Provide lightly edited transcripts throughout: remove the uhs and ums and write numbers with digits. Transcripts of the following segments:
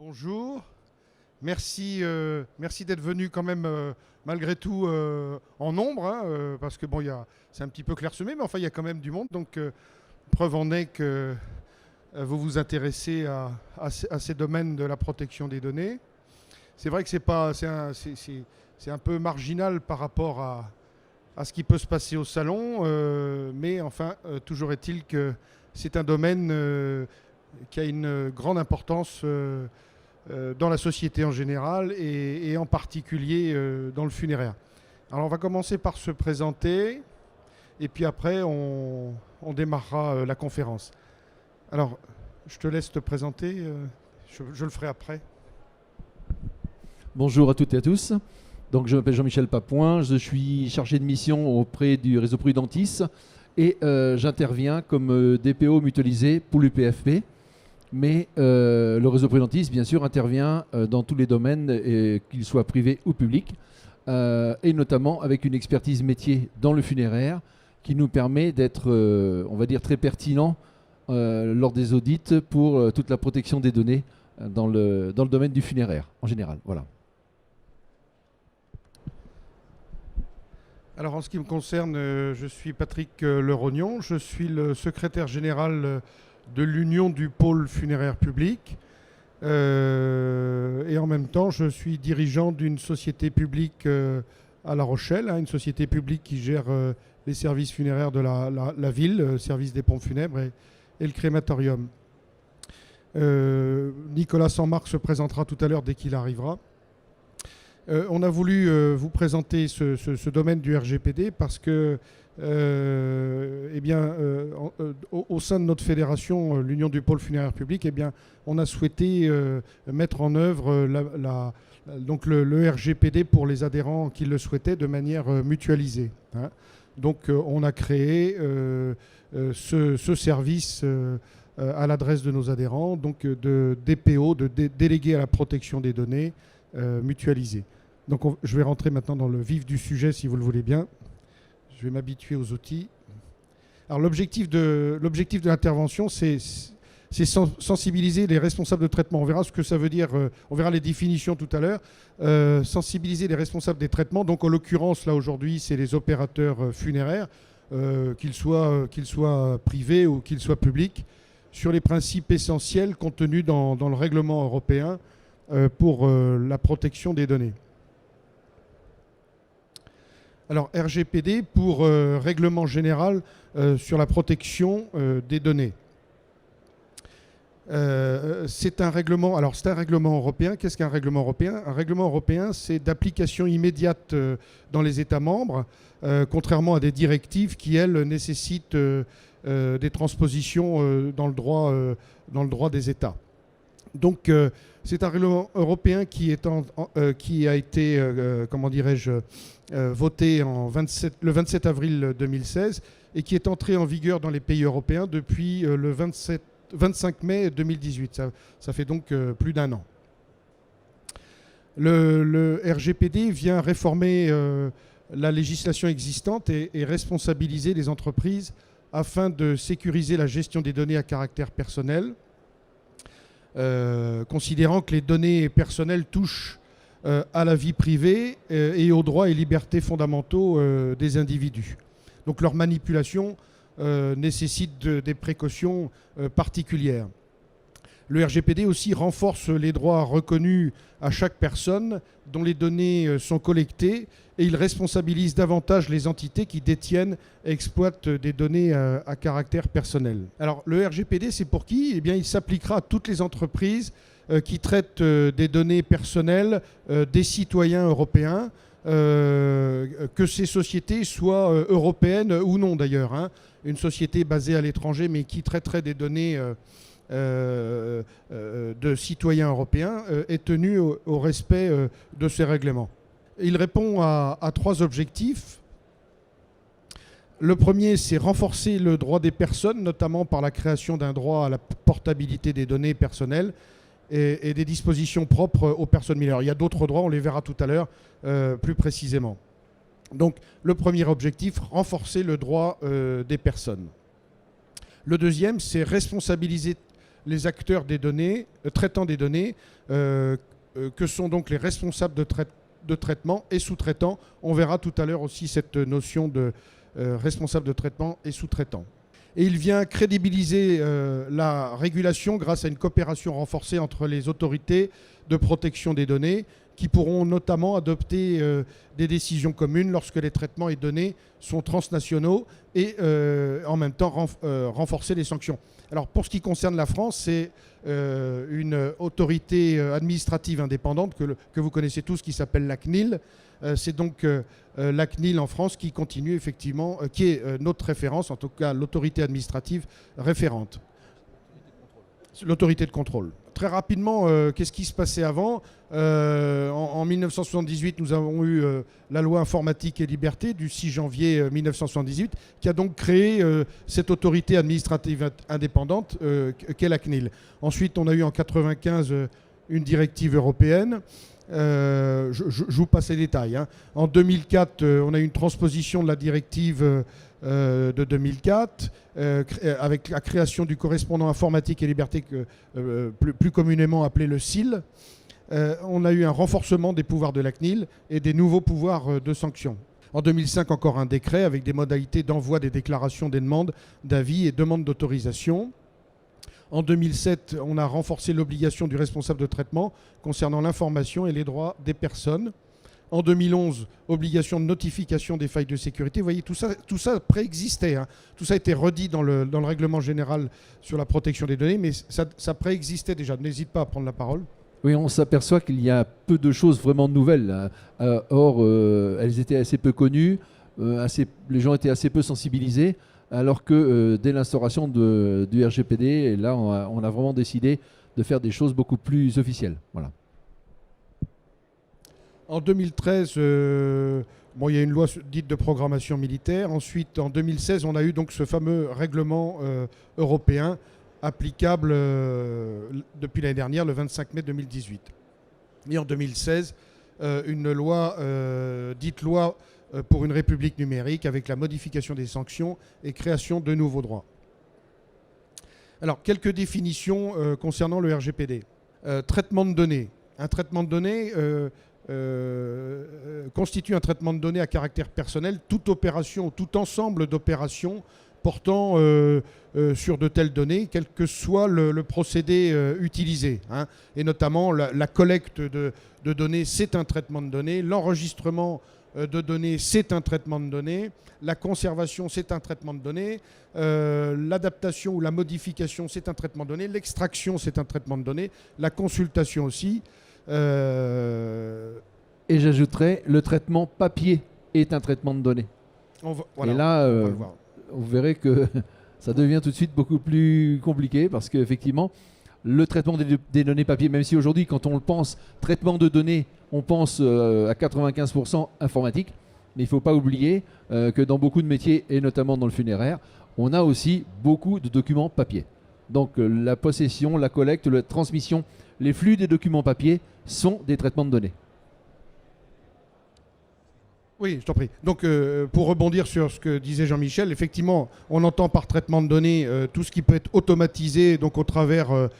Bonjour, merci d'être venu quand même malgré tout en nombre, hein, parce que bon, c'est un petit peu clairsemé, mais enfin il y a quand même du monde, donc preuve en est que vous vous intéressez à ces domaines de la protection des données. C'est vrai que c'est un peu marginal par rapport à ce qui peut se passer au salon, mais enfin toujours est-il que c'est un domaine qui a une grande importance dans la société en général et en particulier dans le funéraire. Alors on va commencer par se présenter et puis après on démarrera la conférence. Alors je te laisse te présenter, je le ferai après. Bonjour à toutes et à tous. Donc, je m'appelle Jean-Michel Papouin, je suis chargé de mission auprès du réseau Prudentis et j'interviens comme DPO mutualisé pour l'UPFP. Mais le réseau Prudentis, bien sûr, intervient dans tous les domaines, qu'ils soient privés ou publics, et notamment avec une expertise métier dans le funéraire qui nous permet d'être, on va dire, très pertinent lors des audits pour toute la protection des données dans le domaine du funéraire en général. Voilà. Alors en ce qui me concerne, je suis Patrick Lerognon, je suis le secrétaire général de l'Union du pôle funéraire public et en même temps je suis dirigeant d'une société publique à La Rochelle, une société publique qui gère les services funéraires de la ville, service des pompes funèbres et le crématorium. Nicolas Sanmarc se présentera tout à l'heure dès qu'il arrivera. On a voulu vous présenter ce domaine du RGPD parce que, au sein de notre fédération, l'Union du pôle funéraire public, on a souhaité mettre en œuvre donc le RGPD pour les adhérents qui le souhaitaient de manière mutualisée. Donc, on a créé ce service à l'adresse de nos adhérents, donc de DPO, de délégués à la protection des données mutualisés. Donc je vais rentrer maintenant dans le vif du sujet si vous le voulez bien. Je vais m'habituer aux outils. Alors l'objectif de l'intervention, c'est sensibiliser les responsables de traitement. On verra ce que ça veut dire, on verra les définitions tout à l'heure. Sensibiliser les responsables des traitements, donc en l'occurrence là aujourd'hui c'est les opérateurs funéraires, qu'ils soient privés ou qu'ils soient publics, sur les principes essentiels contenus dans le règlement européen pour la protection des données. Alors RGPD pour règlement général sur la protection des données. C'est un règlement européen. Qu'est-ce qu'un règlement européen? Un règlement européen, c'est d'application immédiate dans les États membres, contrairement à des directives qui, elles, nécessitent des transpositions dans le droit des États. Donc, c'est un règlement européen qui a été, voté le 27 avril 2016 et qui est entré en vigueur dans les pays européens depuis le 25 mai 2018. Ça fait donc plus d'un an. Le RGPD vient réformer la législation existante et responsabiliser les entreprises afin de sécuriser la gestion des données à caractère personnel, considérant que les données personnelles touchent à la vie privée et aux droits et libertés fondamentaux des individus. Donc leur manipulation nécessite des précautions particulières. Le RGPD aussi renforce les droits reconnus à chaque personne dont les données sont collectées et il responsabilise davantage les entités qui détiennent et exploitent des données à caractère personnel. Alors le RGPD, c'est pour qui? Eh bien, il s'appliquera à toutes les entreprises qui traitent des données personnelles des citoyens européens, que ces sociétés soient européennes ou non d'ailleurs. Une société basée à l'étranger mais qui traiterait des données de citoyens européens est tenue au respect de ces règlements. Il répond à trois objectifs. Le premier, c'est renforcer le droit des personnes, notamment par la création d'un droit à la portabilité des données personnelles et des dispositions propres aux personnes mineures. Il y a d'autres droits, on les verra tout à l'heure plus précisément. Donc le premier objectif, renforcer le droit des personnes. Le deuxième, c'est responsabiliser les acteurs des données, traitant des données, que sont donc les responsables de traitement et sous-traitants. On verra tout à l'heure aussi cette notion de responsable de traitement et sous-traitant. Et il vient crédibiliser la régulation grâce à une coopération renforcée entre les autorités de protection des données qui pourront notamment adopter des décisions communes lorsque les traitements et données sont transnationaux et en même temps renforcer les sanctions. Alors pour ce qui concerne la France, c'est une autorité administrative indépendante que vous connaissez tous qui s'appelle la CNIL. C'est donc la CNIL en France qui continue effectivement, qui est notre référence, en tout cas l'autorité administrative référente. L'autorité de contrôle. Très rapidement, qu'est-ce qui se passait avant ? En 1978, nous avons eu la loi informatique et liberté du 6 janvier 1978, qui a donc créé cette autorité administrative indépendante qu'est la CNIL. Ensuite, on a eu en 1995 une directive européenne. Je vous passe les détails. Hein. En 2004, on a eu une transposition de la directive de 2004, avec la création du correspondant informatique et liberté, plus communément appelé le SIL. On a eu un renforcement des pouvoirs de la CNIL et des nouveaux pouvoirs de sanction. En 2005, encore un décret avec des modalités d'envoi des déclarations des demandes d'avis et demandes d'autorisation. En 2007, on a renforcé l'obligation du responsable de traitement concernant l'information et les droits des personnes. En 2011, obligation de notification des failles de sécurité. Vous voyez, tout ça préexistait. Hein. Tout ça a été redit dans le règlement général sur la protection des données, mais ça préexistait déjà. N'hésite pas à prendre la parole. Oui, on s'aperçoit qu'il y a peu de choses vraiment nouvelles. Or, elles étaient assez peu connues, les gens étaient assez peu sensibilisés, alors que dès l'instauration du RGPD, là, on a vraiment décidé de faire des choses beaucoup plus officielles. Voilà. En 2013, il y a une loi dite de programmation militaire. Ensuite, en 2016, on a eu donc ce fameux règlement européen applicable depuis l'année dernière, le 25 mai 2018. Et en 2016, une loi dite loi pour une république numérique avec la modification des sanctions et création de nouveaux droits. Alors, quelques définitions concernant le RGPD. Traitement de données. Un traitement de données constitue un traitement de données à caractère personnel, toute opération ou tout ensemble d'opérations portant sur de telles données, quel que soit le procédé utilisé. Hein. Et notamment la collecte de données, c'est un traitement de données. L'enregistrement de données, c'est un traitement de données. La conservation, c'est un traitement de données. L'adaptation ou la modification, c'est un traitement de données. L'extraction, c'est un traitement de données. La consultation aussi. Et j'ajouterais, le traitement papier est un traitement de données. Voilà, et là, on va le voir. vous verrez que ça devient tout de suite beaucoup plus compliqué parce qu'effectivement, le traitement des données papier, même si aujourd'hui, quand on le pense, traitement de données, on pense à 95% informatique, mais il ne faut pas oublier que dans beaucoup de métiers, et notamment dans le funéraire, on a aussi beaucoup de documents papier. Donc la possession, la collecte, la transmission, les flux des documents papier sont des traitements de données. Oui, je t'en prie. Donc, pour rebondir sur ce que disait Jean-Michel, effectivement, on entend par traitement de données tout ce qui peut être automatisé, donc au travers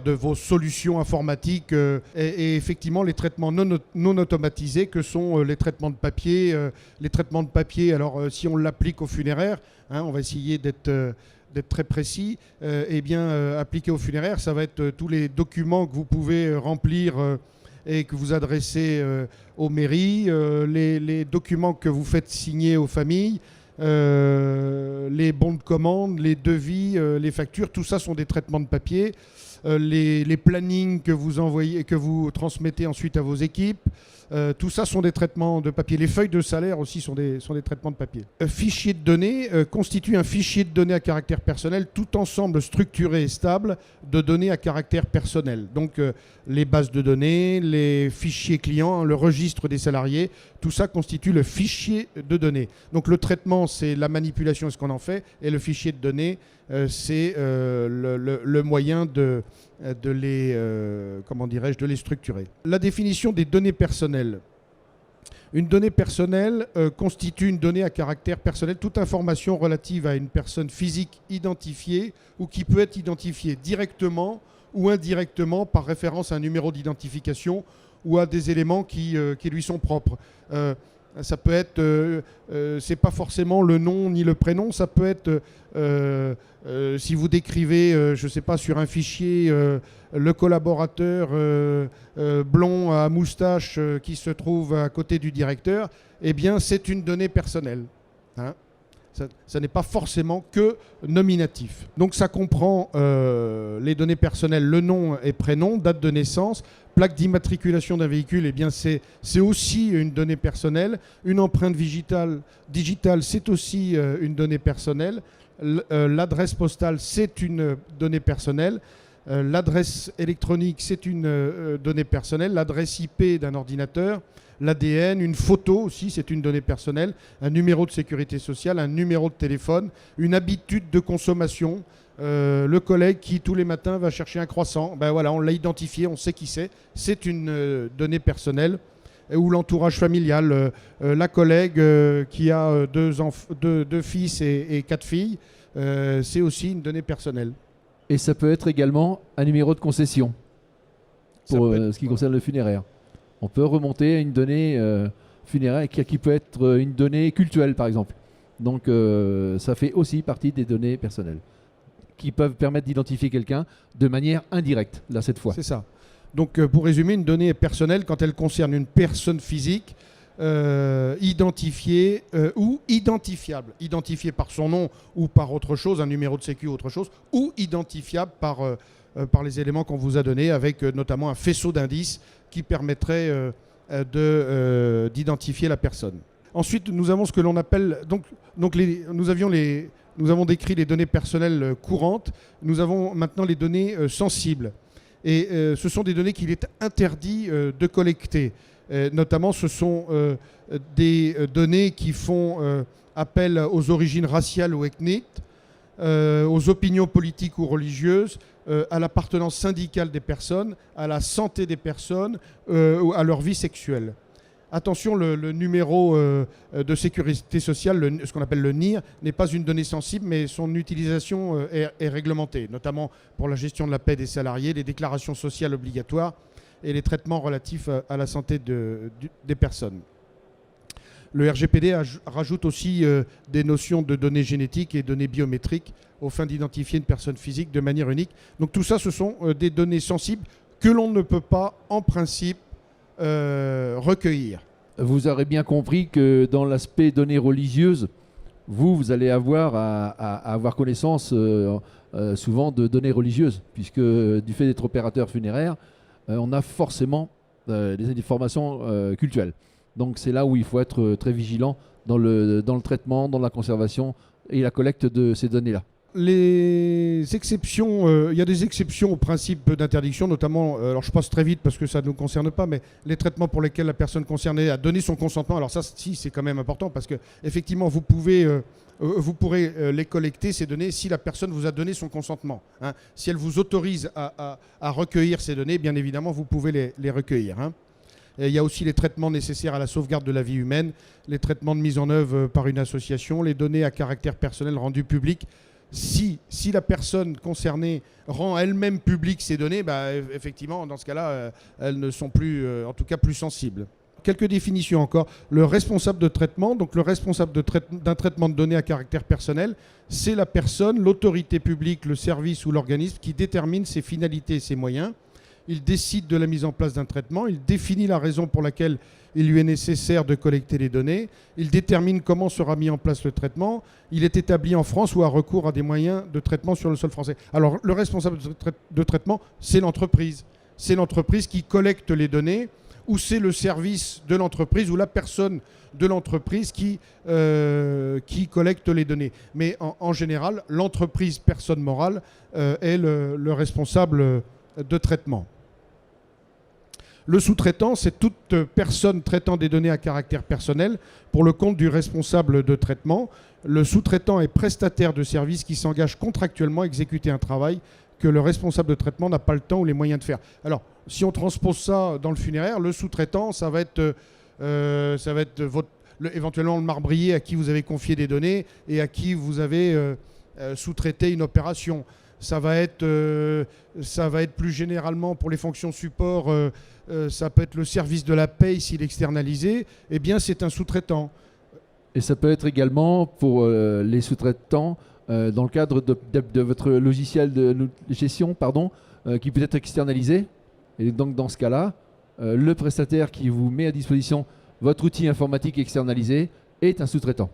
de vos solutions informatiques, et effectivement les traitements non automatisés, que sont les traitements de papier. Les traitements de papier, alors si on l'applique au funéraire, hein, on va essayer d'être très précis, appliqué au funéraire, ça va être tous les documents que vous pouvez remplir et que vous adressez aux mairies, les documents que vous faites signer aux familles, les bons de commande, les devis, les factures, tout ça sont des traitements de papier. Les plannings que vous envoyez, que vous transmettez ensuite à vos équipes, tout ça sont des traitements de papier. Les feuilles de salaire aussi sont des traitements de papier. Fichier de données constitue un fichier de données à caractère personnel, tout ensemble structuré et stable de données à caractère personnel. Donc les bases de données, les fichiers clients, le registre des salariés, tout ça constitue le fichier de données. Donc le traitement, c'est la manipulation et ce qu'on en fait, et le fichier de données, c'est le moyen de les structurer. La définition des données personnelles. Une donnée personnelle constitue une donnée à caractère personnel, toute information relative à une personne physique identifiée ou qui peut être identifiée directement ou indirectement par référence à un numéro d'identification ou à des éléments qui lui sont propres. Ça peut être, c'est pas forcément le nom ni le prénom, ça peut être, si vous décrivez, je ne sais pas, sur un fichier, le collaborateur blond à moustache qui se trouve à côté du directeur, eh bien c'est une donnée personnelle. Hein. Ça n'est pas forcément que nominatif. Donc ça comprend les données personnelles, le nom et prénom, date de naissance, plaque d'immatriculation d'un véhicule, eh bien c'est aussi une donnée personnelle. Une empreinte digitale, c'est aussi une donnée personnelle. L'adresse postale, c'est une donnée personnelle. L'adresse électronique, c'est une donnée personnelle. L'adresse IP d'un ordinateur. L'ADN, une photo aussi, c'est une donnée personnelle, un numéro de sécurité sociale, un numéro de téléphone, une habitude de consommation, le collègue qui tous les matins va chercher un croissant, ben voilà, on l'a identifié, on sait qui c'est une donnée personnelle, ou l'entourage familial, la collègue qui a deux fils et 4 filles, c'est aussi une donnée personnelle. Et ça peut être également un numéro de concession pour ce qui concerne le funéraire. On peut remonter à une donnée funéraire qui peut être une donnée cultuelle, par exemple. Donc, ça fait aussi partie des données personnelles qui peuvent permettre d'identifier quelqu'un de manière indirecte, là, cette fois. C'est ça. Donc, pour résumer, une donnée personnelle, quand elle concerne une personne physique, identifiée ou identifiable. Identifiée par son nom ou par autre chose, un numéro de sécu ou autre chose, ou identifiable par les éléments qu'on vous a donnés, avec notamment un faisceau d'indices qui permettrait d'identifier la personne. Ensuite, nous avons ce que l'on appelle... nous avons décrit les données personnelles courantes. Nous avons maintenant les données sensibles. Et ce sont des données qu'il est interdit de collecter. Notamment, ce sont des données qui font appel aux origines raciales ou ethniques, aux opinions politiques ou religieuses, à l'appartenance syndicale des personnes, à la santé des personnes, à leur vie sexuelle. Attention, le numéro de sécurité sociale, ce qu'on appelle le NIR, n'est pas une donnée sensible, mais son utilisation est réglementée, notamment pour la gestion de la paie des salariés, les déclarations sociales obligatoires et les traitements relatifs à la santé des personnes. Le RGPD rajoute aussi des notions de données génétiques et données biométriques aux fins d'identifier une personne physique de manière unique. Donc tout ça, ce sont des données sensibles que l'on ne peut pas, en principe, recueillir. Vous aurez bien compris que dans l'aspect données religieuses, vous allez avoir à avoir connaissance souvent de données religieuses, puisque du fait d'être opérateur funéraire, on a forcément des informations cultuelles. Donc c'est là où il faut être très vigilant dans le traitement, dans la conservation et la collecte de ces données-là. Les exceptions, il y a des exceptions au principe d'interdiction, notamment, alors je passe très vite parce que ça ne nous concerne pas, mais les traitements pour lesquels la personne concernée a donné son consentement. Alors ça, si, c'est quand même important parce que effectivement, vous pourrez les collecter, ces données, si la personne vous a donné son consentement. Hein. Si elle vous autorise à recueillir ces données, bien évidemment, vous pouvez les recueillir. Hein. Et il y a aussi les traitements nécessaires à la sauvegarde de la vie humaine, les traitements de mise en œuvre par une association, les données à caractère personnel rendues publiques. Si la personne concernée rend elle-même publique ces données, bah, effectivement, dans ce cas-là, elles ne sont plus, en tout cas, plus sensibles. Quelques définitions encore. Le responsable de traitement, donc le responsable d'un traitement de données à caractère personnel, c'est la personne, l'autorité publique, le service ou l'organisme qui détermine ses finalités et ses moyens. Il décide de la mise en place d'un traitement, il définit la raison pour laquelle il lui est nécessaire de collecter les données, il détermine comment sera mis en place le traitement, il est établi en France ou a recours à des moyens de traitement sur le sol français. Alors le responsable de traitement, c'est l'entreprise. C'est l'entreprise qui collecte les données, ou c'est le service de l'entreprise ou la personne de l'entreprise qui collecte les données. Mais en général, l'entreprise, personne morale, est le responsable de traitement. Le sous-traitant, c'est toute personne traitant des données à caractère personnel pour le compte du responsable de traitement. Le sous-traitant est prestataire de services qui s'engage contractuellement à exécuter un travail que le responsable de traitement n'a pas le temps ou les moyens de faire. Alors, si on transpose ça dans le funéraire, le sous-traitant, ça va être ça va être éventuellement le marbrier à qui vous avez confié des données et à qui vous avez sous-traité une opération. Ça va être plus généralement pour les fonctions support, ça peut être le service de la paye s'il est externalisé, eh bien c'est un sous-traitant. Et ça peut être également pour les sous-traitants dans le cadre de votre logiciel de gestion, qui peut être externalisé. Et donc dans ce cas-là, le prestataire qui vous met à disposition votre outil informatique externalisé est un sous-traitant.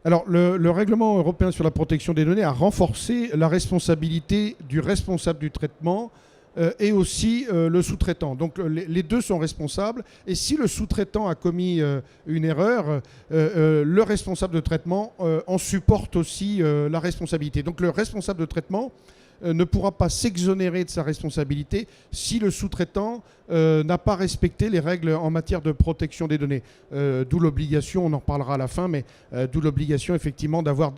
Alors, le règlement européen sur la protection des données a renforcé la responsabilité du responsable du traitement et aussi le sous-traitant. Donc, les deux sont responsables. Et si le sous-traitant a commis une erreur, le responsable de traitement en supporte aussi la responsabilité. Donc, le responsable de traitement ne pourra pas s'exonérer de sa responsabilité si le sous-traitant n'a pas respecté les règles en matière de protection des données. D'où l'obligation, on en reparlera à la fin, mais d'où l'obligation effectivement d'avoir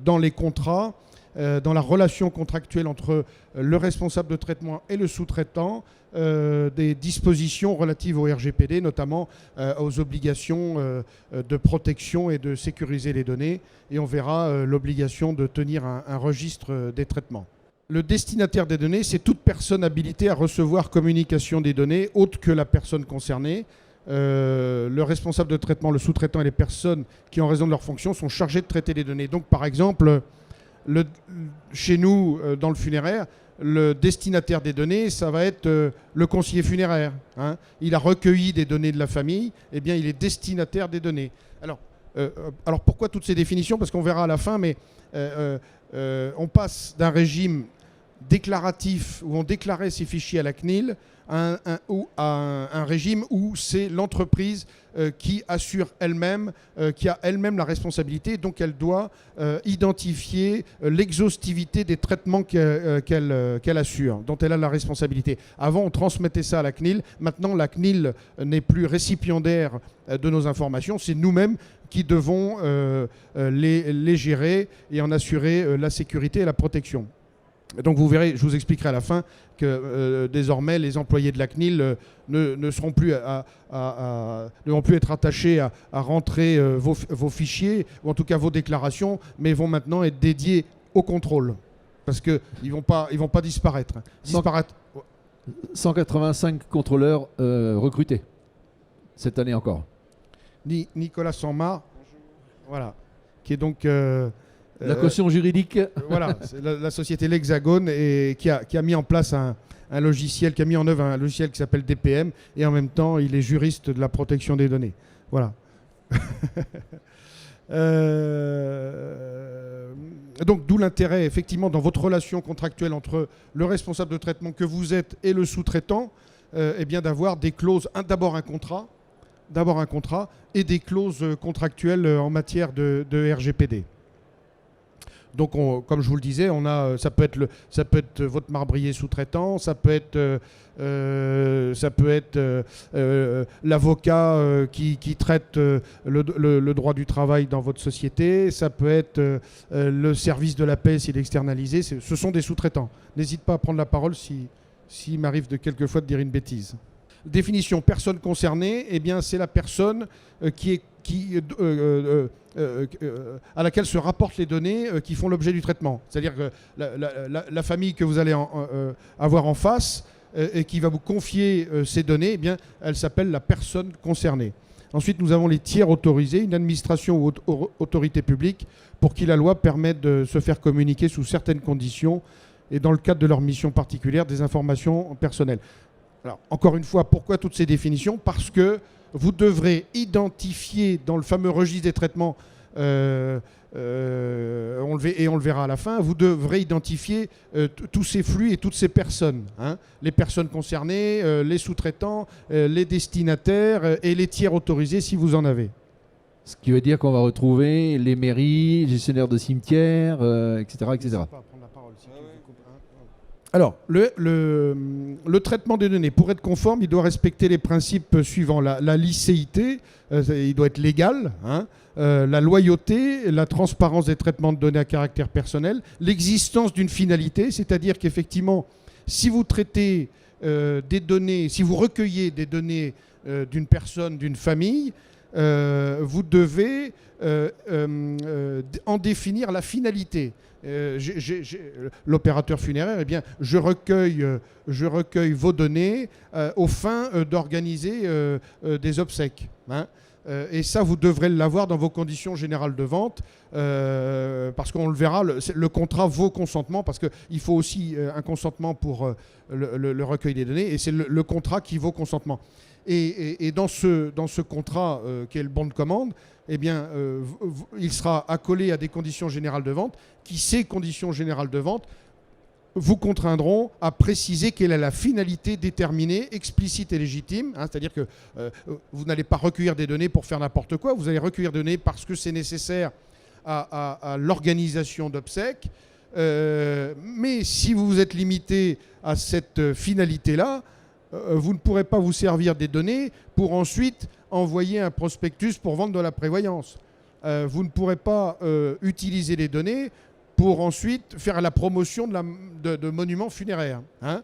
dans les contrats, dans la relation contractuelle entre le responsable de traitement et le sous-traitant, des dispositions relatives au RGPD, notamment aux obligations de protection et de sécuriser les données. Et on verra l'obligation de tenir un registre des traitements. Le destinataire des données, c'est toute personne habilitée à recevoir communication des données autre que la personne concernée. Le responsable de traitement, le sous-traitant et les personnes qui, en raison de leur fonction, sont chargés de traiter les données. Donc, par exemple, chez nous, dans le funéraire, le destinataire des données, ça va être le conseiller funéraire. Hein. Il a recueilli des données de la famille, eh bien, il est destinataire des données. Alors pourquoi toutes ces définitions? Parce qu'on verra à la fin, mais on passe d'un régime déclaratif où on déclarait ces fichiers à la CNIL à un régime où c'est l'entreprise qui assure elle-même, qui a elle-même la responsabilité, donc elle doit identifier l'exhaustivité des traitements qu'elle assure, dont elle a la responsabilité. Avant, on transmettait ça à la CNIL. Maintenant, la CNIL n'est plus récipiendaire de nos informations. C'est nous-mêmes qui devons les gérer et en assurer la sécurité et la protection. Donc vous verrez, je vous expliquerai à la fin que désormais les employés de la CNIL ne seront plus ne vont plus être attachés à rentrer vos fichiers, ou en tout cas vos déclarations, mais vont maintenant être dédiés au contrôle. Parce qu'ils ne vont pas disparaître. 185 contrôleurs recrutés cette année encore. Nicolas Sanmar, voilà, qui est donc... la caution juridique. Voilà, c'est la société L'Hexagone et qui a mis en place un logiciel, qui a mis en œuvre un logiciel qui s'appelle DPM, et en même temps, il est juriste de la protection des données. Voilà. Donc, d'où l'intérêt, effectivement, dans votre relation contractuelle entre le responsable de traitement que vous êtes et le sous-traitant, eh bien, d'avoir des clauses, d'abord un contrat et des clauses contractuelles en matière de RGPD. Donc, comme je vous le disais, ça peut être votre marbrier sous-traitant, ça peut être l'avocat qui traite le droit du travail dans votre société, ça peut être le service de la paix s'il est externalisé. Ce sont des sous-traitants. N'hésite pas à prendre la parole s'il m'arrive quelquefois de dire une bêtise. Définition personne concernée, eh bien, c'est la personne à laquelle se rapportent les données qui font l'objet du traitement. C'est-à-dire que la famille que vous allez avoir en face et qui va vous confier ces données, eh bien, elle s'appelle la personne concernée. Ensuite, nous avons les tiers autorisés, une administration ou autorité publique pour qui la loi permet de se faire communiquer sous certaines conditions et dans le cadre de leur mission particulière des informations personnelles. Alors, encore une fois, pourquoi toutes ces définitions? Parce que vous devrez identifier dans le fameux registre des traitements, on le verra à la fin, vous devrez identifier tous ces flux et toutes ces personnes. Hein, les personnes concernées, les sous-traitants, les destinataires et les tiers autorisés si vous en avez. Ce qui veut dire qu'on va retrouver les mairies, gestionnaires de cimetières, etc. etc. Alors, le traitement des données, pour être conforme, il doit respecter les principes suivants. La licéité, il doit être légal, hein, la loyauté, la transparence des traitements de données à caractère personnel, l'existence d'une finalité, c'est-à-dire qu'effectivement, si vous traitez des données, si vous recueillez des données d'une personne, d'une famille, vous devez en définir la finalité. L'opérateur funéraire, eh bien, je recueille vos données aux fins d'organiser des obsèques. Hein. Et ça, vous devrez l'avoir dans vos conditions générales de vente, parce qu'on le verra, le contrat vaut consentement, parce qu'il faut aussi un consentement pour le recueil des données, et c'est le contrat qui vaut consentement. Et dans ce contrat, qui est le bon de commande, eh bien, il sera accolé à des conditions générales de vente, qui, ces conditions générales de vente, vous contraindront à préciser quelle est la finalité déterminée, explicite et légitime. Hein, c'est-à-dire que vous n'allez pas recueillir des données pour faire n'importe quoi, vous allez recueillir des données parce que c'est nécessaire à l'organisation d'obsèques. Mais si vous vous êtes limité à cette finalité-là, vous ne pourrez pas vous servir des données pour ensuite envoyer un prospectus pour vendre de la prévoyance. Vous ne pourrez pas utiliser les données pour ensuite faire la promotion de monuments funéraires. Hein.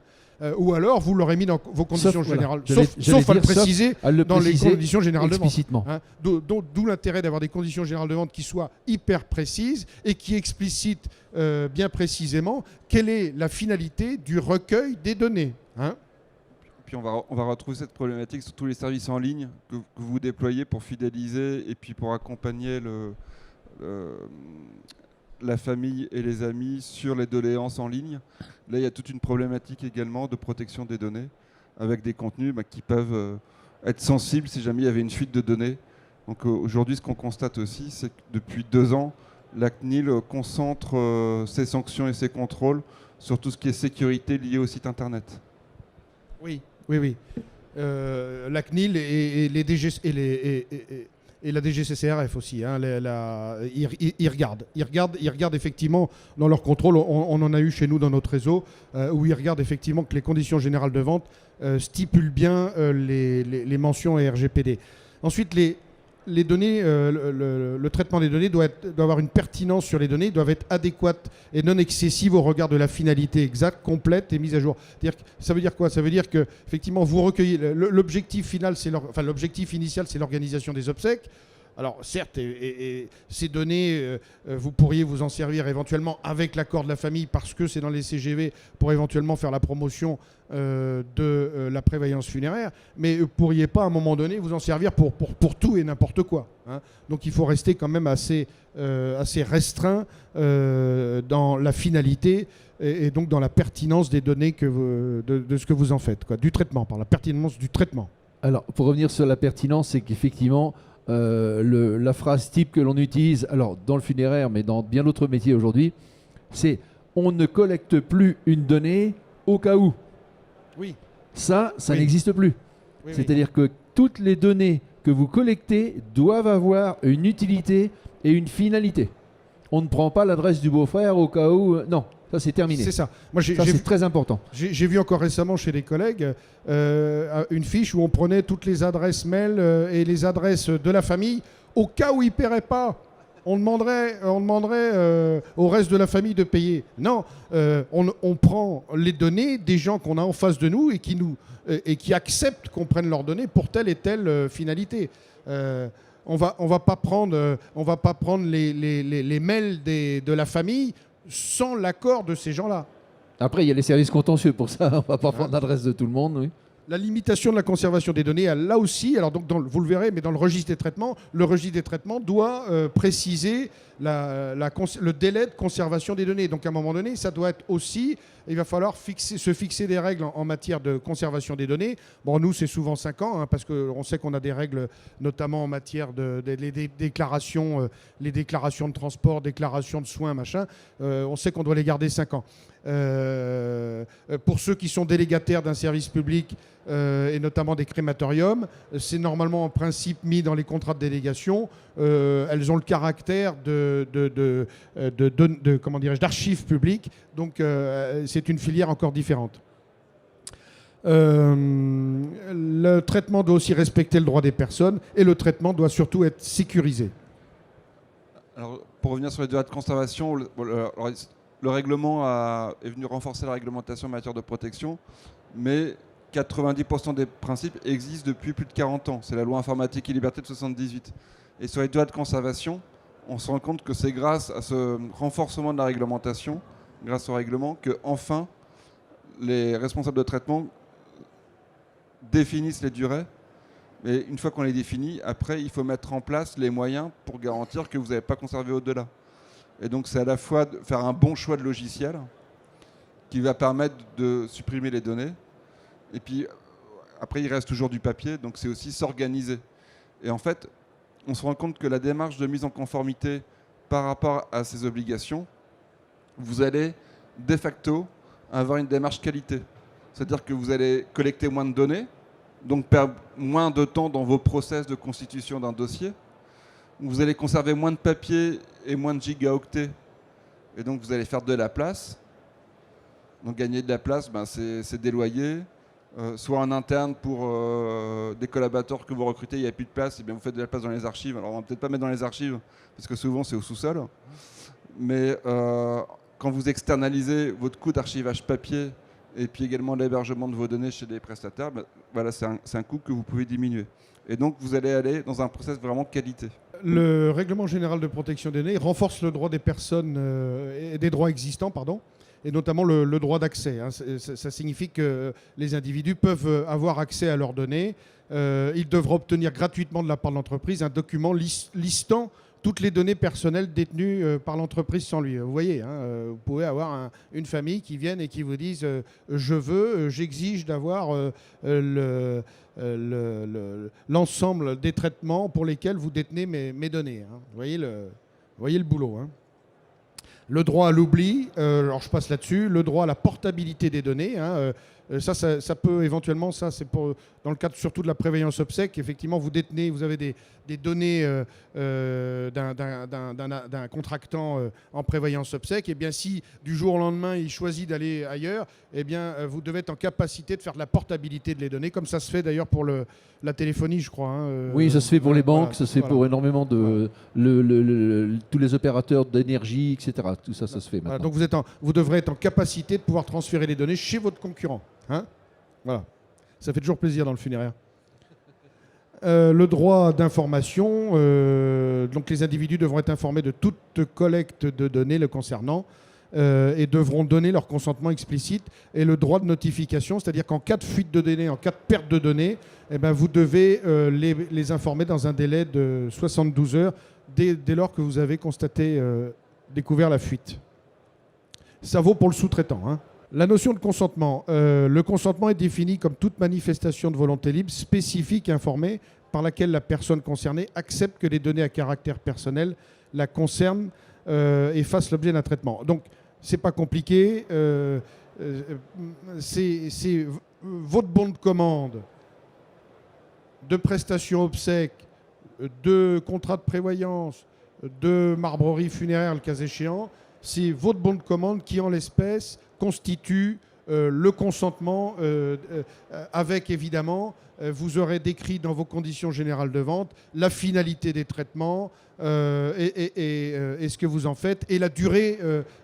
Ou alors, vous l'aurez mis dans vos conditions générales, sauf à le préciser dans les conditions générales de vente. Hein. D'où l'intérêt d'avoir des conditions générales de vente qui soient hyper précises et qui explicitent bien précisément quelle est la finalité du recueil des données. Hein. Puis on va retrouver cette problématique sur tous les services en ligne que vous déployez pour fidéliser et puis pour accompagner la famille et les amis sur les doléances en ligne. Là, il y a toute une problématique également de protection des données avec des contenus qui peuvent être sensibles si jamais il y avait une fuite de données. Donc aujourd'hui, ce qu'on constate aussi, c'est que depuis 2 ans, la CNIL concentre ses sanctions et ses contrôles sur tout ce qui est sécurité liée au site Internet. Oui. La CNIL et les DG et la DGCCRF aussi, hein, ils regardent effectivement dans leur contrôle, on en a eu chez nous dans notre réseau, où ils regardent effectivement que les conditions générales de vente stipulent bien les mentions RGPD. Ensuite, les données, le traitement des données doit avoir une pertinence sur les données, doivent être adéquates et non excessives au regard de la finalité exacte, complète et mise à jour. Ça veut dire quoi? Ça veut dire que effectivement vous recueillez l'objectif final, l'objectif initial, c'est l'organisation des obsèques. Alors certes, ces données, vous pourriez vous en servir éventuellement avec l'accord de la famille parce que c'est dans les CGV pour éventuellement faire la promotion de la prévoyance funéraire, mais vous ne pourriez pas à un moment donné vous en servir pour tout et n'importe quoi. Hein. Donc il faut rester quand même assez restreint dans la finalité et donc dans la pertinence des données de ce que vous en faites, quoi, du traitement, par la pertinence du traitement. Alors pour revenir sur la pertinence, c'est qu'effectivement, la phrase type que l'on utilise, alors dans le funéraire, mais dans bien d'autres métiers aujourd'hui, c'est « on ne collecte plus une donnée au cas où ». Oui. Ça Oui. n'existe plus. Oui, C'est-à-dire que toutes les données que vous collectez doivent avoir une utilité et une finalité. On ne prend pas l'adresse du beau-frère au cas où... Non, ça c'est terminé. C'est ça. Ça c'est très important. J'ai vu encore récemment chez des collègues une fiche où on prenait toutes les adresses mail et les adresses de la famille au cas où ils ne paieraient pas. On demanderait au reste de la famille de payer. Non, on prend les données des gens qu'on a en face de nous et qui acceptent qu'on prenne leurs données pour telle et telle finalité. On va pas prendre les mails de la famille sans l'accord de ces gens-là. Après, il y a les services contentieux pour ça. On ne va pas prendre l'adresse de tout le monde. Oui. La limitation de la conservation des données, là aussi, alors donc vous le verrez, mais dans le registre des traitements doit préciser le délai de conservation des données. Donc à un moment donné, ça doit être aussi, il va falloir se fixer des règles en matière de conservation des données. Bon, nous, c'est souvent 5 ans, hein, parce qu'on sait qu'on a des règles, notamment en matière des déclarations, les déclarations de transport, déclarations de soins, machin. On sait qu'on doit les garder 5 ans. Pour ceux qui sont délégataires d'un service public et notamment des crématoriums, c'est normalement en principe mis dans les contrats de délégation. Elles ont le caractère d'archives publiques, donc c'est une filière encore différente. Le traitement doit aussi respecter le droit des personnes et le traitement doit surtout être sécurisé. Alors, pour revenir sur les durées de conservation, le règlement est venu renforcer la réglementation en matière de protection, mais 90% des principes existent depuis plus de 40 ans. C'est la loi informatique et liberté de 78. Et sur les droits de conservation, on se rend compte que c'est grâce à ce renforcement de la réglementation, grâce au règlement, que enfin les responsables de traitement définissent les durées. Mais une fois qu'on les définit, après, il faut mettre en place les moyens pour garantir que vous n'avez pas conservé au-delà. Et donc, c'est à la fois de faire un bon choix de logiciel qui va permettre de supprimer les données. Et puis, après, il reste toujours du papier, donc c'est aussi s'organiser. Et en fait, on se rend compte que la démarche de mise en conformité par rapport à ces obligations, vous allez de facto avoir une démarche qualité. C'est-à-dire que vous allez collecter moins de données, donc perdre moins de temps dans vos process de constitution d'un dossier. Vous allez conserver moins de papier et moins de gigaoctets, et donc vous allez faire de la place. Donc gagner de la place, c'est des loyers, soit en interne pour des collaborateurs que vous recrutez, il n'y a plus de place, et bien vous faites de la place dans les archives. Alors on ne va peut-être pas mettre dans les archives, parce que souvent c'est au sous-sol. Mais quand vous externalisez votre coût d'archivage papier, et puis également l'hébergement de vos données chez des prestataires, voilà, c'est un coût que vous pouvez diminuer. Et donc vous allez aller dans un process vraiment qualité. Le règlement général de protection des données renforce le droit des personnes et des droits existants, pardon, et notamment le droit d'accès. Ça signifie que les individus peuvent avoir accès à leurs données. Ils devront obtenir gratuitement de la part de l'entreprise un document listant toutes les données personnelles détenues par l'entreprise sans lui. Vous voyez, vous pouvez avoir une famille qui vienne et qui vous dise j'exige d'avoir l'ensemble des traitements pour lesquels vous détenez mes données. Vous voyez le boulot. Le droit à l'oubli, alors je passe là-dessus, le droit à la portabilité des données. Ça peut éventuellement, ça c'est dans le cadre surtout de la prévoyance obsèque, effectivement vous détenez, vous avez des données d'un contractant en prévoyance obsèque, et bien si du jour au lendemain il choisit d'aller ailleurs, eh bien vous devez être en capacité de faire de la portabilité de les données, comme ça se fait d'ailleurs pour la téléphonie, je crois. Oui, ça se fait pour les banques, ça se fait voilà. pour énormément de tous les opérateurs d'énergie, etc. Tout ça, ça se fait maintenant. Donc vous devrez être en capacité de pouvoir transférer les données chez votre concurrent. Voilà. Ça fait toujours plaisir dans le funéraire. Le droit d'information, donc les individus devront être informés de toute collecte de données le concernant et devront donner leur consentement explicite, et le droit de notification, c'est-à-dire qu'en cas de fuite de données, en cas de perte de données, vous devez les informer dans un délai de 72 heures dès lors que vous avez découvert la fuite. Ça vaut pour le sous-traitant. La notion de consentement. Le consentement est défini comme toute manifestation de volonté libre, spécifique et informée, par laquelle la personne concernée accepte que les données à caractère personnel la concernent et fassent l'objet d'un traitement. Donc, c'est pas compliqué. C'est votre bon de commande de prestation obsèques, de contrat de prévoyance, de marbrerie funéraire, le cas échéant. C'est votre bon de commande qui, en l'espèce, constitue le consentement avec, évidemment, vous aurez décrit dans vos conditions générales de vente la finalité des traitements et ce que vous en faites, et la durée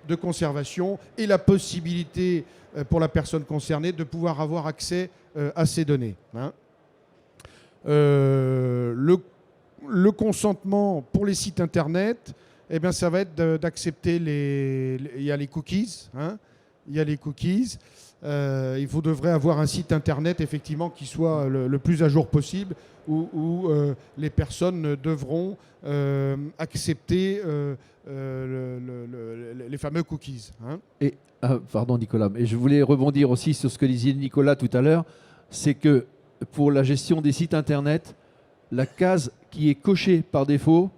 de conservation et la possibilité pour la personne concernée de pouvoir avoir accès à ces données. Le consentement pour les sites internet, ça va être d'accepter il y a les cookies. Il y a les cookies. Vous devrez avoir un site internet effectivement qui soit le plus à jour possible, où les personnes devront accepter les fameux cookies. Et pardon Nicolas, mais je voulais rebondir aussi sur ce que disait Nicolas tout à l'heure, c'est que pour la gestion des sites internet, la case qui est cochée par défaut,